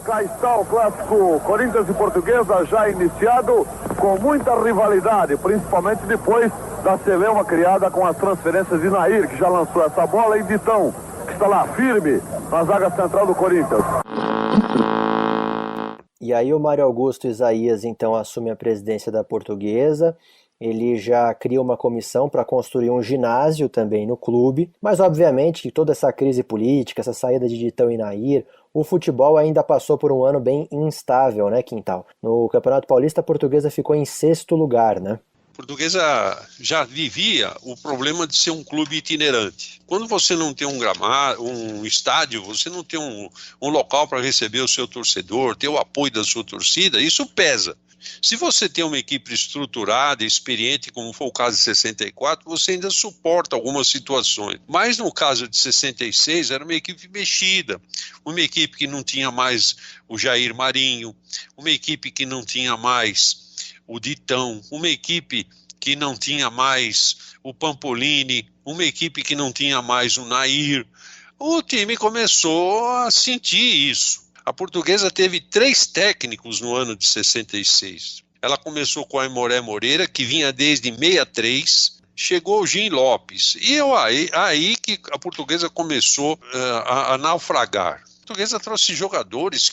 Cá está o clássico Corinthians e Portuguesa já iniciado com muita rivalidade, principalmente depois da celeuma criada com as transferências de Nair, que já lançou essa bola, e Ditão, que está lá firme na zaga central do Corinthians. E aí o Mário Augusto Isaías então assume a presidência da Portuguesa. Ele já cria uma comissão para construir um ginásio também no clube, mas obviamente que toda essa crise política, essa saída de Ditão e Nair, o futebol ainda passou por um ano bem instável, né, Quintal? No Campeonato Paulista, a Portuguesa ficou em 6º lugar, né? A Portuguesa já vivia o problema de ser um clube itinerante. Quando você não tem um gramado, um estádio, você não tem um local para receber o seu torcedor, ter o apoio da sua torcida, isso pesa. Se você tem uma equipe estruturada, experiente, como foi o caso de 64, você ainda suporta algumas situações. Mas no caso de 66, era uma equipe mexida, uma equipe que não tinha mais o Jair Marinho, uma equipe que não tinha mais o Ditão, uma equipe que não tinha mais o Pampolini, uma equipe que não tinha mais o Nair. O time começou a sentir isso. A Portuguesa teve 3 técnicos no ano de 66. Ela começou com a Aimoré Moreira, que vinha desde 63, chegou o Jim Lopes. E aí que a Portuguesa começou a naufragar. A Portuguesa trouxe jogadores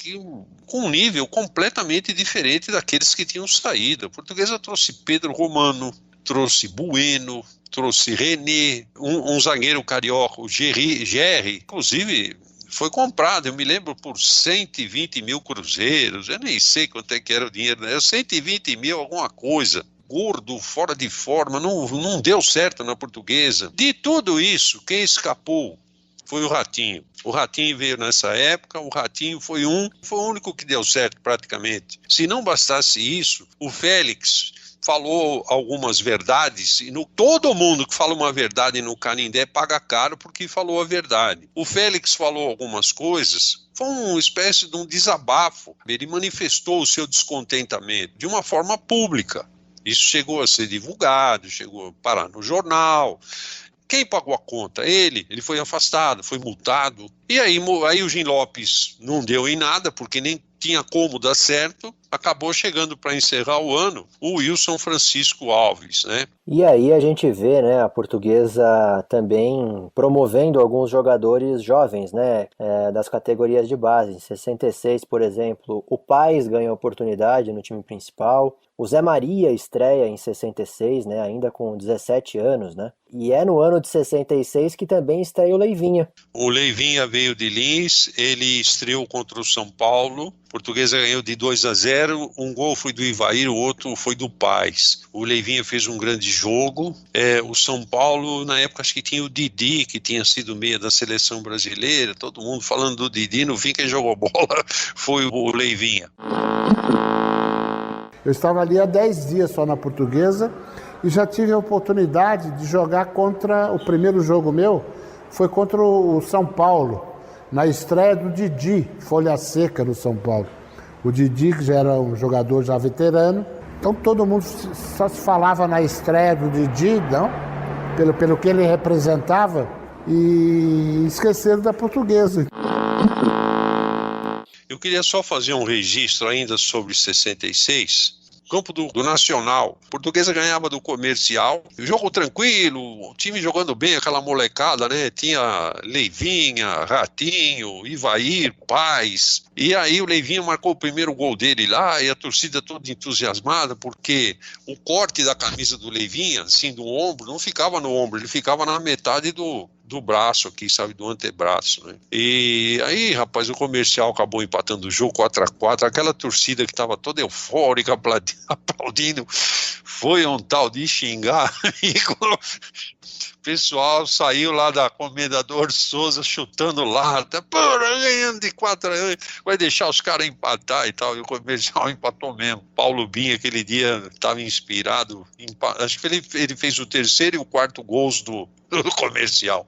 com um nível completamente diferente daqueles que tinham saído. A Portuguesa trouxe Pedro Romano, trouxe Bueno, trouxe René, um zagueiro carioca, o Gerry, inclusive foi comprado, eu me lembro, por 120 mil cruzeiros, eu nem sei quanto é que era o dinheiro, né? 120 mil alguma coisa, gordo, fora de forma, não deu certo na Portuguesa. De tudo isso, quem escapou foi o Ratinho. O Ratinho veio nessa época, o Ratinho foi o único que deu certo praticamente. Se não bastasse isso, o Félix falou algumas verdades, e todo mundo que fala uma verdade no Canindé paga caro porque falou a verdade. O Félix falou algumas coisas, foi uma espécie de um desabafo. Ele manifestou o seu descontentamento de uma forma pública. Isso chegou a ser divulgado, chegou a parar no jornal. Quem pagou a conta? Ele foi afastado, foi multado. E aí o Jim Lopes não deu em nada, porque nem tinha como dar certo, acabou chegando para encerrar o ano o Wilson Francisco Alves, né? E aí a gente vê, né, a Portuguesa também promovendo alguns jogadores jovens, né, das categorias de base. Em 66, por exemplo, o Paes ganha oportunidade no time principal. O Zé Maria estreia em 66, né, ainda com 17 anos, né? E é no ano de 66 que também estreia o Leivinha. O Leivinha veio de Lins, ele estreou contra o São Paulo. A Portuguesa ganhou de 2-0, um gol foi do Ivair, o outro foi do Paes. O Leivinha fez um grande jogo. O São Paulo, na época, acho que tinha o Didi, que tinha sido meia da seleção brasileira, todo mundo falando do Didi, no fim quem jogou bola foi o Leivinha. Eu estava ali há 10 dias só na Portuguesa e já tive a oportunidade de jogar contra, o primeiro jogo meu foi contra o São Paulo, na estreia do Didi, Folha Seca no São Paulo. O Didi, que já era um jogador já veterano, então todo mundo só se falava na estreia do Didi, não? Pelo que ele representava, e esqueceram da Portuguesa. Eu queria só fazer um registro ainda sobre 66. campo do Nacional. A Portuguesa ganhava do Comercial. Jogo tranquilo, o time jogando bem, aquela molecada, né? Tinha Leivinha, Ratinho, Ivair, Paz. E aí o Leivinha marcou o primeiro gol dele lá e a torcida toda entusiasmada, porque o corte da camisa do Leivinha, assim, do ombro, não ficava no ombro, ele ficava na metade do braço aqui, sabe, do antebraço, né? E aí, rapaz, o Comercial acabou empatando o jogo 4-4, aquela torcida que estava toda eufórica, aplaudindo, foi um tal de xingar, o pessoal saiu lá da Comendador Souza chutando lata, ganhando de 4-1, vai deixar os caras empatar e tal, e o Comercial empatou mesmo. Paulo Binha, aquele dia, estava inspirado, acho que ele fez o terceiro e o quarto gols do Comercial.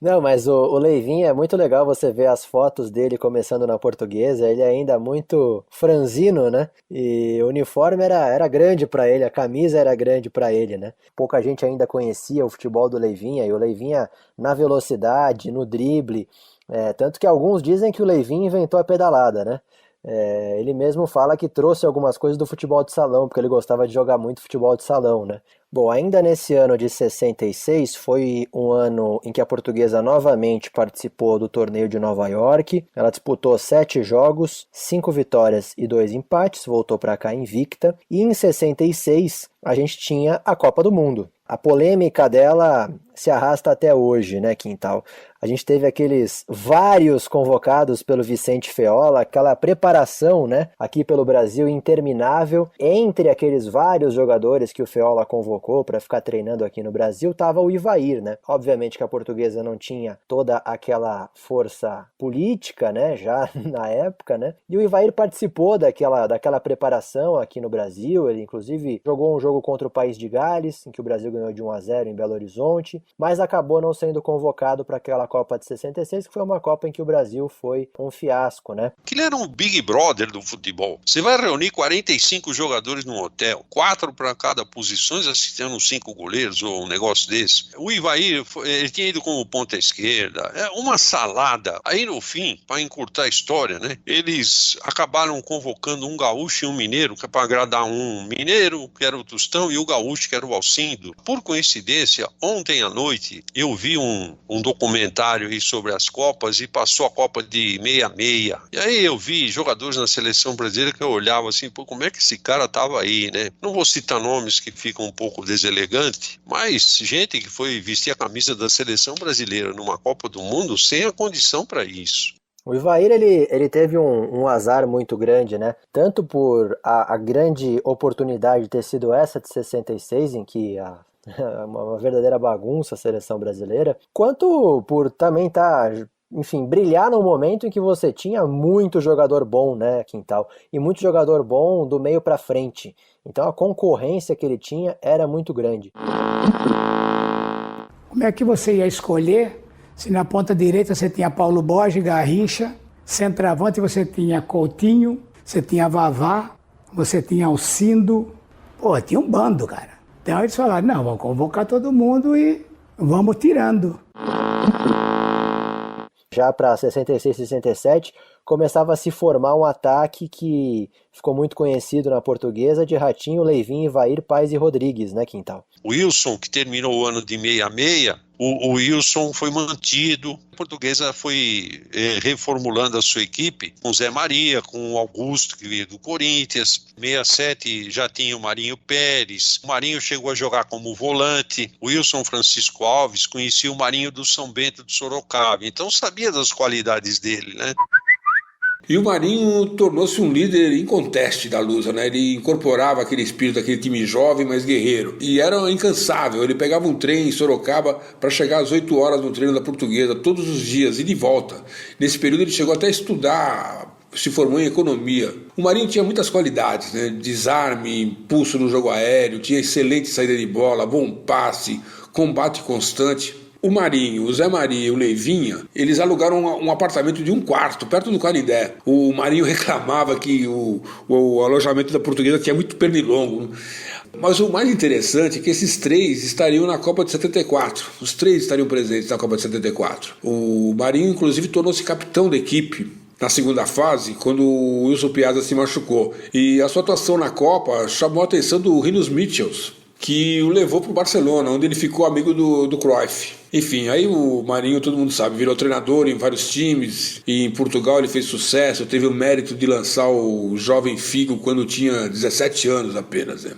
Não, mas o Leivinha é muito legal você ver as fotos dele começando na Portuguesa, ele ainda muito franzino, né? E o uniforme era grande pra ele, a camisa era grande pra ele, né? Pouca gente ainda conhecia o futebol do Leivinha, e o Leivinha na velocidade, no drible, tanto que alguns dizem que o Leivinha inventou a pedalada, né? Ele mesmo fala que trouxe algumas coisas do futebol de salão, porque ele gostava de jogar muito futebol de salão, né? Bom, ainda nesse ano de 66, foi um ano em que a Portuguesa novamente participou do torneio de Nova York. Ela disputou 7 jogos, 5 vitórias e 2 empates, voltou para cá invicta. E em 66, a gente tinha a Copa do Mundo. A polêmica dela se arrasta até hoje, né, Quintal? A gente teve aqueles vários convocados pelo Vicente Feola, aquela preparação, né, aqui pelo Brasil interminável. Entre aqueles vários jogadores que o Feola convocou para ficar treinando aqui no Brasil, estava o Ivair, né? Obviamente que a Portuguesa não tinha toda aquela força política, né, já na época, né? E o Ivair participou daquela preparação aqui no Brasil. Ele inclusive jogou um jogo contra o País de Gales, em que o Brasil ganhou de 1-0 em Belo Horizonte, mas acabou não sendo convocado para aquela Copa de 66, que foi uma Copa em que o Brasil foi um fiasco, né? Aquilo era um Big Brother do futebol. Você vai reunir 45 jogadores num hotel, 4 para cada posição, assistindo 5 goleiros ou um negócio desse. O Ivair, ele tinha ido como ponta esquerda, uma salada. Aí no fim, para encurtar a história, né, eles acabaram convocando um gaúcho e um mineiro, que é para agradar um mineiro, que era o Tostão, e o gaúcho, que era o Alcindo. Por coincidência, ontem à noite, eu vi um documentário aí sobre as Copas e passou a Copa de 66. E aí eu vi jogadores na seleção brasileira que eu olhava assim, pô, como é que esse cara tava aí, né? Não vou citar nomes que ficam um pouco deselegantes, mas gente que foi vestir a camisa da seleção brasileira numa Copa do Mundo sem a condição para isso. O Ivair, ele teve um azar muito grande, né? Tanto por a grande oportunidade de ter sido essa de 66, em que uma verdadeira bagunça a seleção brasileira, quanto por também enfim, brilhar no momento em que você tinha muito jogador bom, né, Quintal? E muito jogador bom do meio para frente. Então a concorrência que ele tinha era muito grande. Como é que você ia escolher se na ponta direita você tinha Paulo Borges, Garrincha, centroavante você tinha Coutinho, você tinha Vavá, você tinha Alcindo, pô, tinha um bando, cara. Então eles falaram, não, vamos convocar todo mundo e vamos tirando. Já para 66 e 67, começava a se formar um ataque que ficou muito conhecido na Portuguesa, de Ratinho, Leivinha, Ivair, Paz e Rodrigues, né, Quintal? O Wilson, que terminou o ano de 66, o Wilson foi mantido. A Portuguesa foi reformulando a sua equipe com o Zé Maria, com o Augusto, que veio do Corinthians. 67 já tinha o Marinho Pérez. O Marinho chegou a jogar como volante. O Wilson Francisco Alves conhecia o Marinho do São Bento de Sorocaba. Então sabia das qualidades dele, né? E o Marinho tornou-se um líder inconteste da Lusa, né? Ele incorporava aquele espírito daquele time jovem, mas guerreiro. E era incansável. Ele pegava um trem em Sorocaba para chegar às 8 horas no treino da Portuguesa, todos os dias, e de volta. Nesse período ele chegou até a estudar, se formou em economia. O Marinho tinha muitas qualidades, né? Desarme, impulso no jogo aéreo, tinha excelente saída de bola, bom passe, combate constante. O Marinho, o Zé Maria e o Leivinha, eles alugaram um apartamento de 1 quarto, perto do Canindé. O Marinho reclamava que o alojamento da Portuguesa tinha muito pernilongo. Mas o mais interessante é que esses 3 estariam na Copa de 74. Os 3 estariam presentes na Copa de 74. O Marinho, inclusive, tornou-se capitão da equipe na segunda fase, quando o Wilson Piazza se machucou. E a sua atuação na Copa chamou a atenção do Rinus Michels, que o levou para o Barcelona, onde ele ficou amigo do Cruyff. Enfim, aí o Marinho, todo mundo sabe, virou treinador em vários times, e em Portugal ele fez sucesso, teve o mérito de lançar o jovem Figo quando tinha 17 anos apenas, né?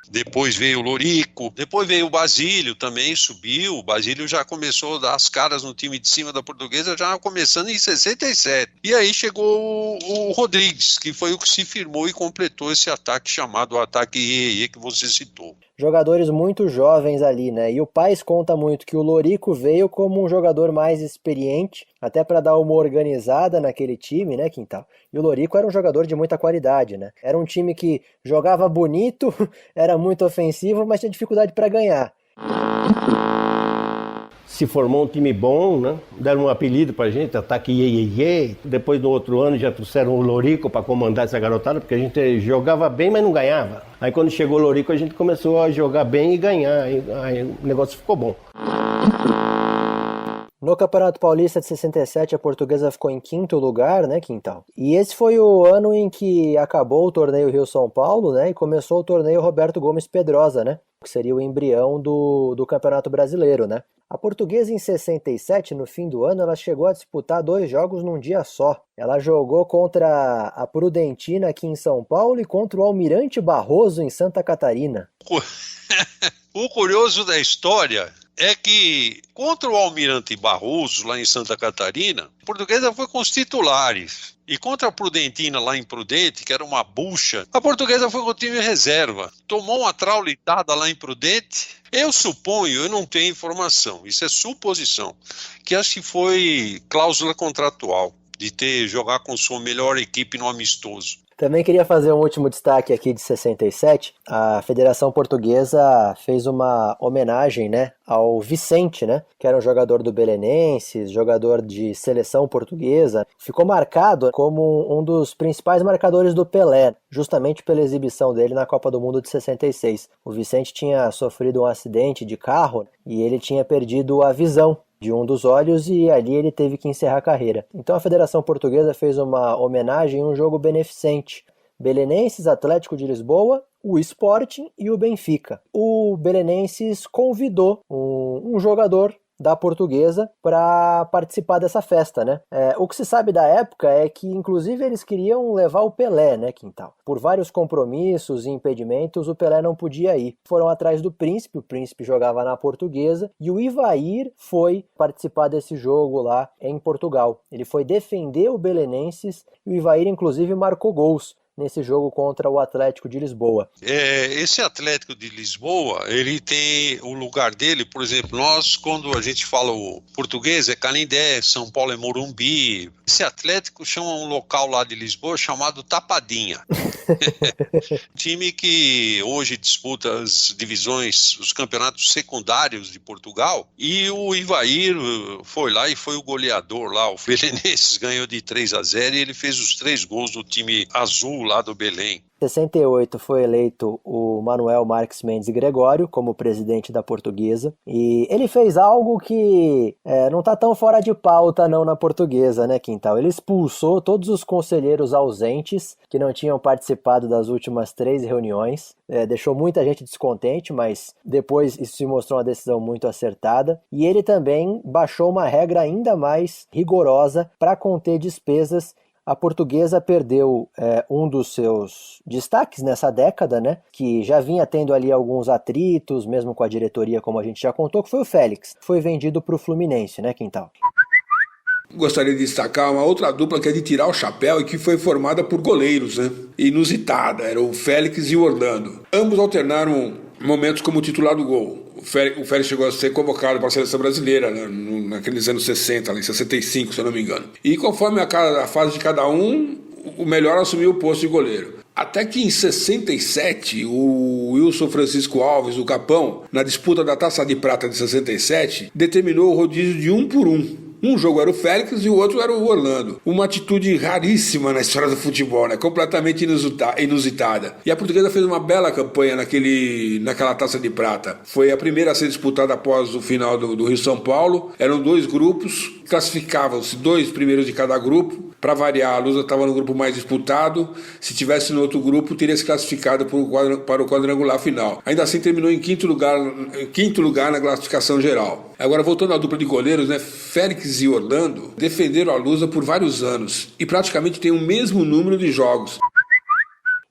Depois veio o Lorico, depois veio o Basílio, também subiu. O Basílio já começou a dar as caras no time de cima da Portuguesa, já começando em 67. E aí chegou o Rodrigues, que foi o que se firmou e completou esse ataque chamado ataque Iê que você citou. Jogadores muito jovens ali, né? E o Paes conta muito que o Lorico veio como um jogador mais experiente, até para dar uma organizada naquele time, né, Quintal? E o Lorico era um jogador de muita qualidade, né? Era um time que jogava bonito, era muito ofensivo, mas tinha dificuldade para ganhar. Se formou um time bom, né? Deram um apelido pra gente, ataque Iê. Depois no outro ano já trouxeram o Lorico para comandar essa garotada, porque a gente jogava bem, mas não ganhava. Aí quando chegou o Lorico a gente começou a jogar bem e ganhar, aí o negócio ficou bom. No Campeonato Paulista de 67, a Portuguesa ficou em 5º lugar, né, Quintal? E esse foi o ano em que acabou o torneio Rio-São Paulo, né, e começou o torneio Roberto Gomes Pedrosa, né, que seria o embrião do Campeonato Brasileiro, né. A Portuguesa, em 67, no fim do ano, ela chegou a disputar 2 jogos num dia só. Ela jogou contra a Prudentina aqui em São Paulo e contra o Almirante Barroso em Santa Catarina. O curioso da história é que contra o Almirante Barroso, lá em Santa Catarina, a Portuguesa foi com os titulares. E contra a Prudentina, lá em Prudente, que era uma bucha, a Portuguesa foi com o time reserva. Tomou uma traulitada lá em Prudente. Eu suponho, eu não tenho informação, isso é suposição, que acho que foi cláusula contratual, de jogar com sua melhor equipe no amistoso. Também queria fazer um último destaque aqui de 67. A Federação Portuguesa fez uma homenagem, né, ao Vicente, né, que era um jogador do Belenenses, jogador de seleção portuguesa. Ficou marcado como um dos principais marcadores do Pelé, justamente pela exibição dele na Copa do Mundo de 66. O Vicente tinha sofrido um acidente de carro e ele tinha perdido a visão de um dos olhos e ali ele teve que encerrar a carreira. Então a Federação Portuguesa fez uma homenagem em um jogo beneficente. Belenenses, Atlético de Lisboa, o Sporting e o Benfica. O Belenenses convidou um jogador da Portuguesa para participar dessa festa, né? O que se sabe da época é que, inclusive, eles queriam levar o Pelé, né, Quintal? Por vários compromissos e impedimentos, o Pelé não podia ir. Foram atrás do Príncipe, o Príncipe jogava na Portuguesa, e o Ivair foi participar desse jogo lá em Portugal. Ele foi defender o Belenenses e o Ivair, inclusive, marcou gols nesse jogo contra o Atlético de Lisboa. Esse Atlético de Lisboa, ele tem o lugar dele, por exemplo, nós, quando a gente fala o português, é Canindé, São Paulo é Morumbi. Esse Atlético chama um local lá de Lisboa chamado Tapadinha. Time que hoje disputa as divisões, os campeonatos secundários de Portugal, e o Ivair foi lá e foi o goleador lá. O Belenenses ganhou de 3-0 e ele fez os 3 gols do time azul lá do Belém. Em 68 foi eleito o Manuel Marques Mendes Gregório como presidente da Portuguesa, e ele fez algo que não está tão fora de pauta não na Portuguesa, né, Quintal? Ele expulsou todos os conselheiros ausentes que não tinham participado das últimas 3 reuniões, deixou muita gente descontente, mas depois isso se mostrou uma decisão muito acertada, e ele também baixou uma regra ainda mais rigorosa para conter despesas. A Portuguesa perdeu um dos seus destaques nessa década, né, que já vinha tendo ali alguns atritos, mesmo com a diretoria, como a gente já contou, que foi o Félix. Foi vendido para o Fluminense, né, Quintal? Gostaria de destacar uma outra dupla que é de tirar o chapéu e que foi formada por goleiros, né? Inusitada, era o Félix e o Orlando. Ambos alternaram momentos como titular do gol. O Félix chegou a ser convocado para a seleção brasileira, né, naqueles anos 60, em 65, se eu não me engano. E conforme a fase de cada um, o melhor assumiu o posto de goleiro. Até que em 67, o Wilson Francisco Alves, o Capão, na disputa da Taça de Prata de 67, determinou o rodízio de 1 por 1. Um jogo era o Félix e o outro era o Orlando. Uma atitude raríssima na história do futebol, né? Completamente inusitada. E a Portuguesa fez uma bela campanha naquela Taça de Prata. Foi a primeira a ser disputada após o final do Rio-São Paulo. Eram 2 grupos, classificavam-se 2 primeiros de cada grupo. Para variar, a Lusa estava no grupo mais disputado. Se tivesse no outro grupo, teria se classificado para o quadrangular final. Ainda assim, terminou em quinto lugar na classificação geral. Agora, voltando à dupla de goleiros, né? Félix e Orlando defenderam a Lusa por vários anos e praticamente têm o mesmo número de jogos.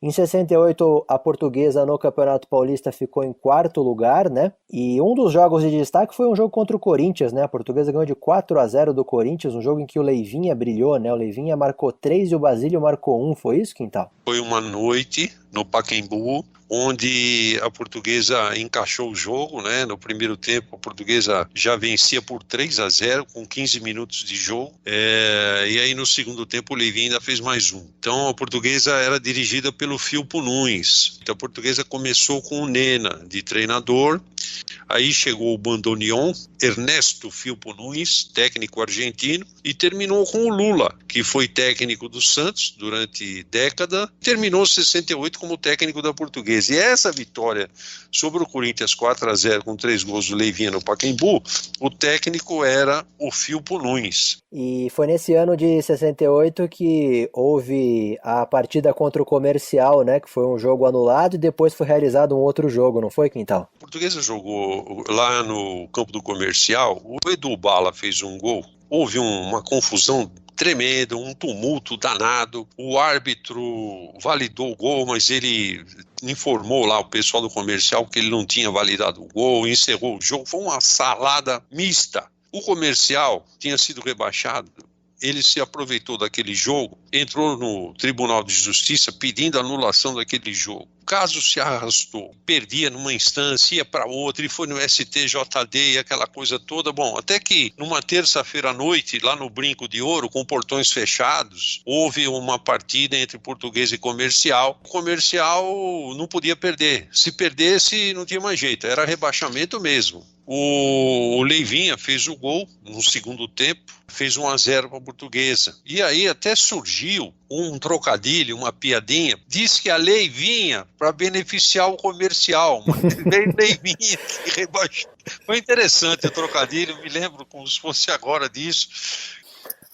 Em 68, a Portuguesa no Campeonato Paulista ficou em 4º lugar, né? E um dos jogos de destaque foi um jogo contra o Corinthians, né? A Portuguesa ganhou de 4-0 do Corinthians, um jogo em que o Leivinha brilhou, né? O Leivinha marcou 3 e o Basílio marcou 1, foi isso, Quintal? Foi uma noite no Pacaembu, onde a Portuguesa encaixou o jogo, né? No primeiro tempo, a Portuguesa já vencia por 3-0, com 15 minutos de jogo, e aí no segundo tempo o Leivinha ainda fez mais um. Então a Portuguesa era dirigida pelo Filpo Nunes. Então a Portuguesa começou com o Nena de treinador, aí chegou o bandoneon, Ernesto Filpo Nunes, técnico argentino, e terminou com o Lula, que foi técnico do Santos durante década, terminou 68 como técnico da Portuguesa. E essa vitória sobre o Corinthians 4-0 com 3 gols do Leivinha no Pacaembu, o técnico era o Filpo Nunes. E foi nesse ano de 68 que houve a partida contra o Comercial, né? Que foi um jogo anulado e depois foi realizado um outro jogo, não foi, Quintal? A Portuguesa jogou lá no campo do Comercial, o Edu Bala fez um gol, houve uma confusão tremenda, um tumulto danado, o árbitro validou o gol, mas ele informou lá o pessoal do Comercial que ele não tinha validado o gol, encerrou o jogo, foi uma salada mista. O Comercial tinha sido rebaixado, ele se aproveitou daquele jogo, entrou no Tribunal de Justiça pedindo anulação daquele jogo. O caso se arrastou, perdia numa instância, ia para outra, e foi no STJD e aquela coisa toda. Bom, até que numa terça-feira à noite, lá no Brinco de Ouro, com portões fechados, houve uma partida entre Portuguesa e Comercial. O Comercial não podia perder. Se perdesse, não tinha mais jeito, era rebaixamento mesmo. O Leivinha fez o gol no segundo tempo, fez 1-0 para a Portuguesa. E aí até surgiu um trocadilho, uma piadinha, diz que a lei vinha para beneficiar o Comercial, mas Leivinha que rebaixou. Foi interessante o trocadilho, me lembro como se fosse agora disso.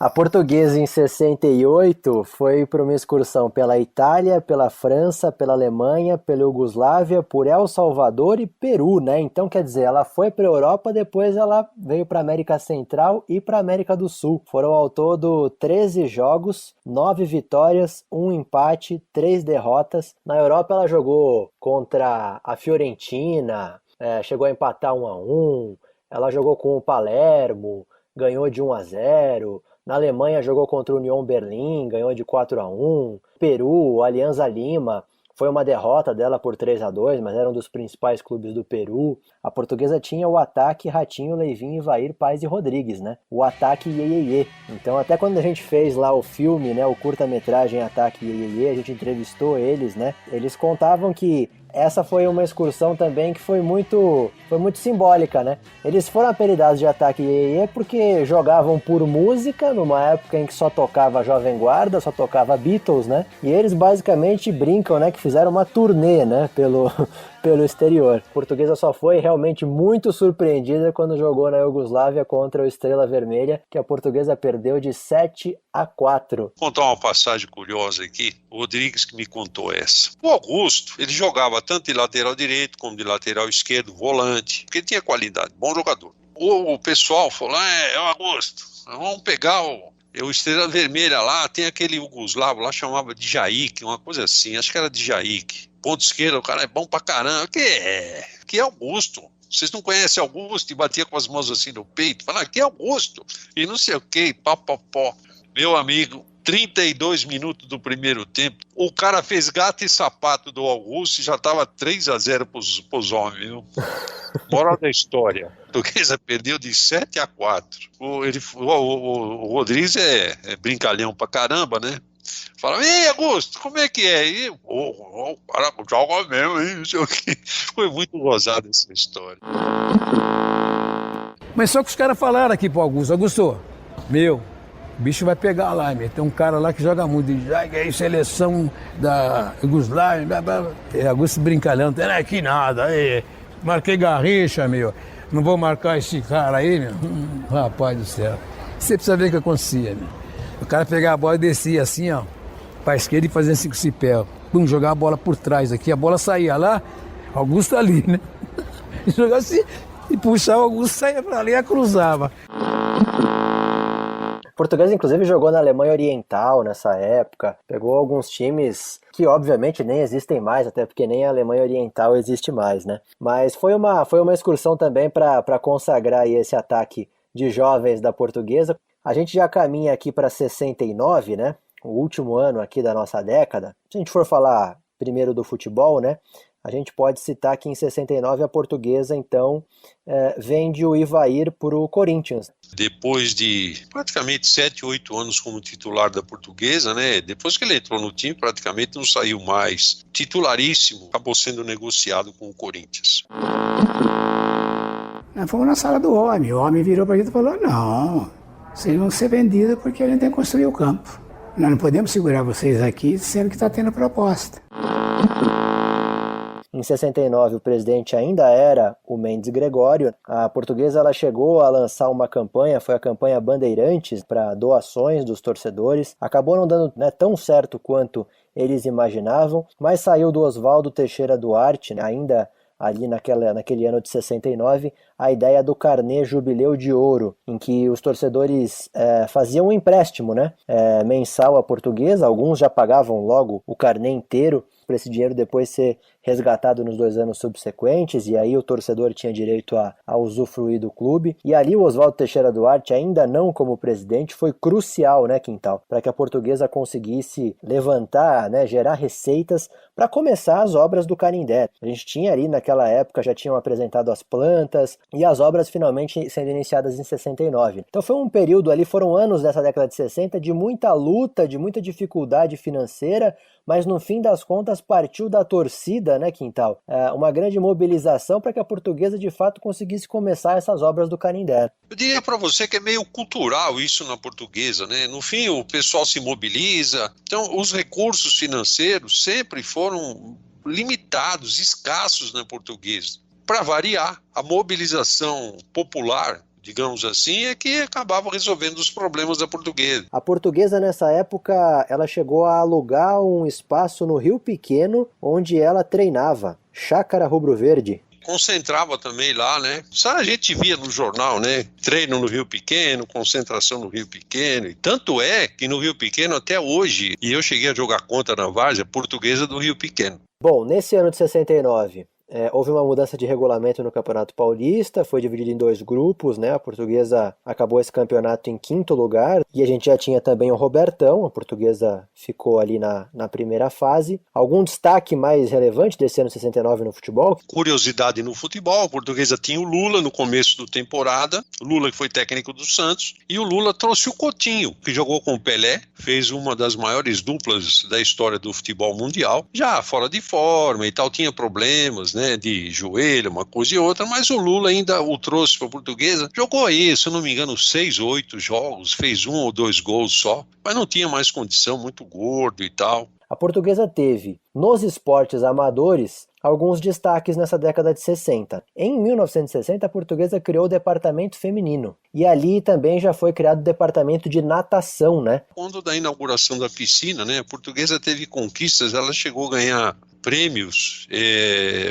A Portuguesa em 68 foi para uma excursão pela Itália, pela França, pela Alemanha, pela Iugoslávia, por El Salvador e Peru, né? Então, quer dizer, ela foi para a Europa, depois ela veio para a América Central e para a América do Sul. Foram ao todo 13 jogos, 9 vitórias, 1 empate, 3 derrotas. Na Europa ela jogou contra a Fiorentina, chegou a empatar 1-1, ela jogou com o Palermo, ganhou de 1-0. Na Alemanha jogou contra o Union Berlim, ganhou de 4-1. Peru, Alianza Lima, foi uma derrota dela por 3-2, mas era um dos principais clubes do Peru. A Portuguesa tinha o ataque Ratinho, Leivinho, Ivair, Paes e Rodrigues, né? O ataque Iê. Então até quando a gente fez lá o filme, né, o curta-metragem Ataque Iê, a gente entrevistou eles, né? Eles contavam que essa foi uma excursão também que foi muito simbólica, né? Eles foram apelidados de Ataque Iê porque jogavam por música, numa época em que só tocava Jovem Guarda, só tocava Beatles, né? E eles basicamente brincam, né, que fizeram uma turnê, né, pelo exterior. A Portuguesa só foi realmente muito surpreendida quando jogou na Iugoslávia contra o Estrela Vermelha, que a Portuguesa perdeu de 7-4. Vou contar uma passagem curiosa aqui. O Rodrigues que me contou essa. O Augusto, ele jogava tanto de lateral direito como de lateral esquerdo, volante, porque ele tinha qualidade, bom jogador. O pessoal falou, Augusto, vamos pegar o Estrela Vermelha lá, tem aquele Yugoslavo lá, chamava de Djaik, uma coisa assim, acho que era de Djaik. Ponto esquerdo, o cara é bom pra caramba. Que é Augusto. Vocês não conhecem Augusto? E batia com as mãos assim no peito. Fala, que é Augusto? E não sei o que, pó. Meu amigo, 32 minutos do primeiro tempo, o cara fez gato e sapato do Augusto e já tava 3-0 pros homens, viu? Moral da história. A Portuguesa perdeu de 7-4. O Rodrigues é brincalhão pra caramba, né? Fala, ei, Augusto, como é que é? E o cara joga mesmo, hein? Não sei o quê. Foi muito gozada essa história. Mas só que os caras falaram aqui pro Augusto, o bicho vai pegar lá, meu. Tem um cara lá que joga muito, aí seleção da Iugoslávia, Augusto brincalhão, não tem aqui nada, aí, marquei Garrincha, meu. Não vou marcar esse cara aí, meu. Rapaz do céu. Você precisa ver o que acontecia, meu. O cara pegava a bola e descia assim, ó, pra esquerda e fazia 5 cipel. Pum, jogar a bola por trás aqui, a bola saía lá, Augusto ali, né? Jogava assim e puxava o Augusto, saía pra ali e cruzava. O Portuguesa, inclusive, jogou na Alemanha Oriental nessa época, pegou alguns times que, obviamente, nem existem mais, até porque nem a Alemanha Oriental existe mais, né? Mas foi uma excursão também para consagrar aí esse ataque de jovens da Portuguesa. A gente já caminha aqui para 69, né? O último ano aqui da nossa década. Se a gente for falar primeiro do futebol, né? A gente pode citar que em 69 a Portuguesa, então, vende o Ivair para o Corinthians. Depois de praticamente 7, 8 anos como titular da Portuguesa, né? Depois que ele entrou no time, praticamente não saiu mais. Titularíssimo, acabou sendo negociado com o Corinthians. Nós fomos na sala do homem. O homem virou para a gente e falou: não, vocês vão ser vendidos porque a gente tem que construir o campo. Nós não podemos segurar vocês aqui sendo que está tendo proposta. Em 69, o presidente ainda era o Mendes Gregório. A Portuguesa ela chegou a lançar uma campanha, foi a campanha Bandeirantes, para doações dos torcedores. Acabou não dando, né, tão certo quanto eles imaginavam, mas saiu do Oswaldo Teixeira Duarte, ainda ali naquele ano de 69, a ideia do carnê Jubileu de Ouro, em que os torcedores faziam um empréstimo, né, mensal à Portuguesa. Alguns já pagavam logo o carnê inteiro, para esse dinheiro depois ser resgatado nos 2 anos subsequentes, e aí o torcedor tinha direito a usufruir do clube. E ali o Oswaldo Teixeira Duarte, ainda não como presidente, foi crucial, né, Quintal, para que a Portuguesa conseguisse levantar, né, gerar receitas para começar as obras do Canindé. A gente tinha ali naquela época, já tinham apresentado as plantas, e as obras finalmente sendo iniciadas em 69. Então foi um período ali, foram anos dessa década de 60 de muita luta, de muita dificuldade financeira, mas no fim das contas partiu da torcida, né, Quintal? Uma grande mobilização para que a Portuguesa de fato conseguisse começar essas obras do Canindé. Eu diria para você que é meio cultural isso na Portuguesa, né? No fim o pessoal se mobiliza, então os recursos financeiros sempre foram limitados, escassos na Portuguesa. Para variar, a mobilização popular, digamos assim, é que acabava resolvendo os problemas da Portuguesa. A Portuguesa, nessa época, ela chegou a alugar um espaço no Rio Pequeno, onde ela treinava, Chácara Rubro-Verde. Concentrava também lá, né? Só a gente via no jornal, né? Treino no Rio Pequeno, concentração no Rio Pequeno. E tanto é que no Rio Pequeno, até hoje, e eu cheguei a jogar contra na várzea, Portuguesa do Rio Pequeno. Bom, nesse ano de 69... houve uma mudança de regulamento no Campeonato Paulista, foi dividido em 2 grupos, né? A Portuguesa acabou esse campeonato em 5º lugar, e a gente já tinha também o Robertão, a Portuguesa ficou ali na primeira fase. Algum destaque mais relevante desse ano 69 no futebol? Curiosidade no futebol, a Portuguesa tinha o Lula no começo da temporada, o Lula que foi técnico do Santos, e o Lula trouxe o Coutinho, que jogou com o Pelé, fez uma das maiores duplas da história do futebol mundial, já fora de forma e tal, tinha problemas, né, de joelho, uma coisa e outra, mas o Lula ainda o trouxe para a Portuguesa, jogou aí, se eu não me engano, 6 ou 8 jogos, fez 1 ou 2 gols só, mas não tinha mais condição, muito gordo e tal. A Portuguesa teve, nos esportes amadores, alguns destaques nessa década de 60. Em 1960, a Portuguesa criou o departamento feminino. E ali também já foi criado o departamento de natação, né? Quando da inauguração da piscina, né, a Portuguesa teve conquistas, ela chegou a ganhar prêmios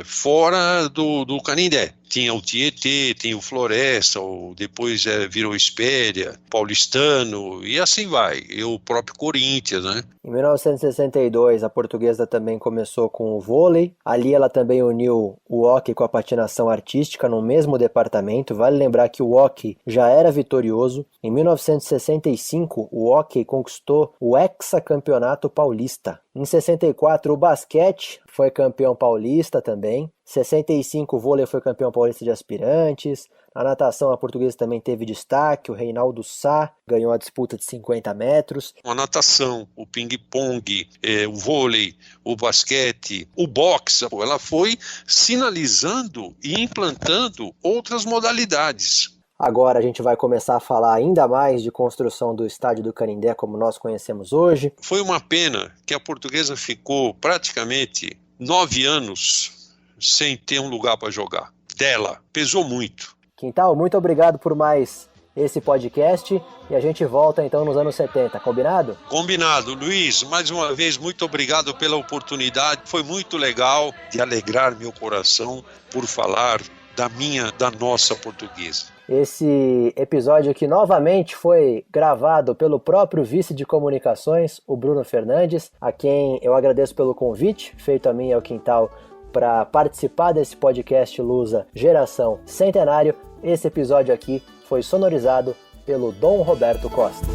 fora do Canindé. Tinha o Tietê, tinha o Floresta, depois virou Espéria, Paulistano, e assim vai. E o próprio Corinthians, né? Em 1962, a Portuguesa também começou com o vôlei. Ali ela também uniu o hóquei com a patinação artística no mesmo departamento. Vale lembrar que o hóquei já era vitorioso. Em 1965, o hóquei conquistou o hexacampeonato paulista. Em 64, o basquete foi campeão paulista também. 65, o vôlei foi campeão paulista de aspirantes. A natação, a Portuguesa também teve destaque. O Reinaldo Sá ganhou a disputa de 50 metros. A natação, o ping-pong, o vôlei, o basquete, o boxe, ela foi sinalizando e implantando outras modalidades. Agora a gente vai começar a falar ainda mais de construção do estádio do Canindé como nós conhecemos hoje. Foi uma pena que a Portuguesa ficou praticamente 9 anos sem ter um lugar para jogar. Dela, pesou muito. Quintal, muito obrigado por mais esse podcast e a gente volta então nos anos 70, combinado? Combinado. Luiz, mais uma vez, muito obrigado pela oportunidade. Foi muito legal de alegrar meu coração por falar da nossa Portuguesa. Esse episódio aqui novamente foi gravado pelo próprio vice de comunicações, o Bruno Fernandes, a quem eu agradeço pelo convite feito a mim e ao Quintal para participar desse podcast Lusa Geração Centenário. Esse episódio aqui foi sonorizado pelo Dom Roberto Costa.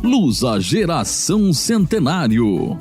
Lusa Geração Centenário.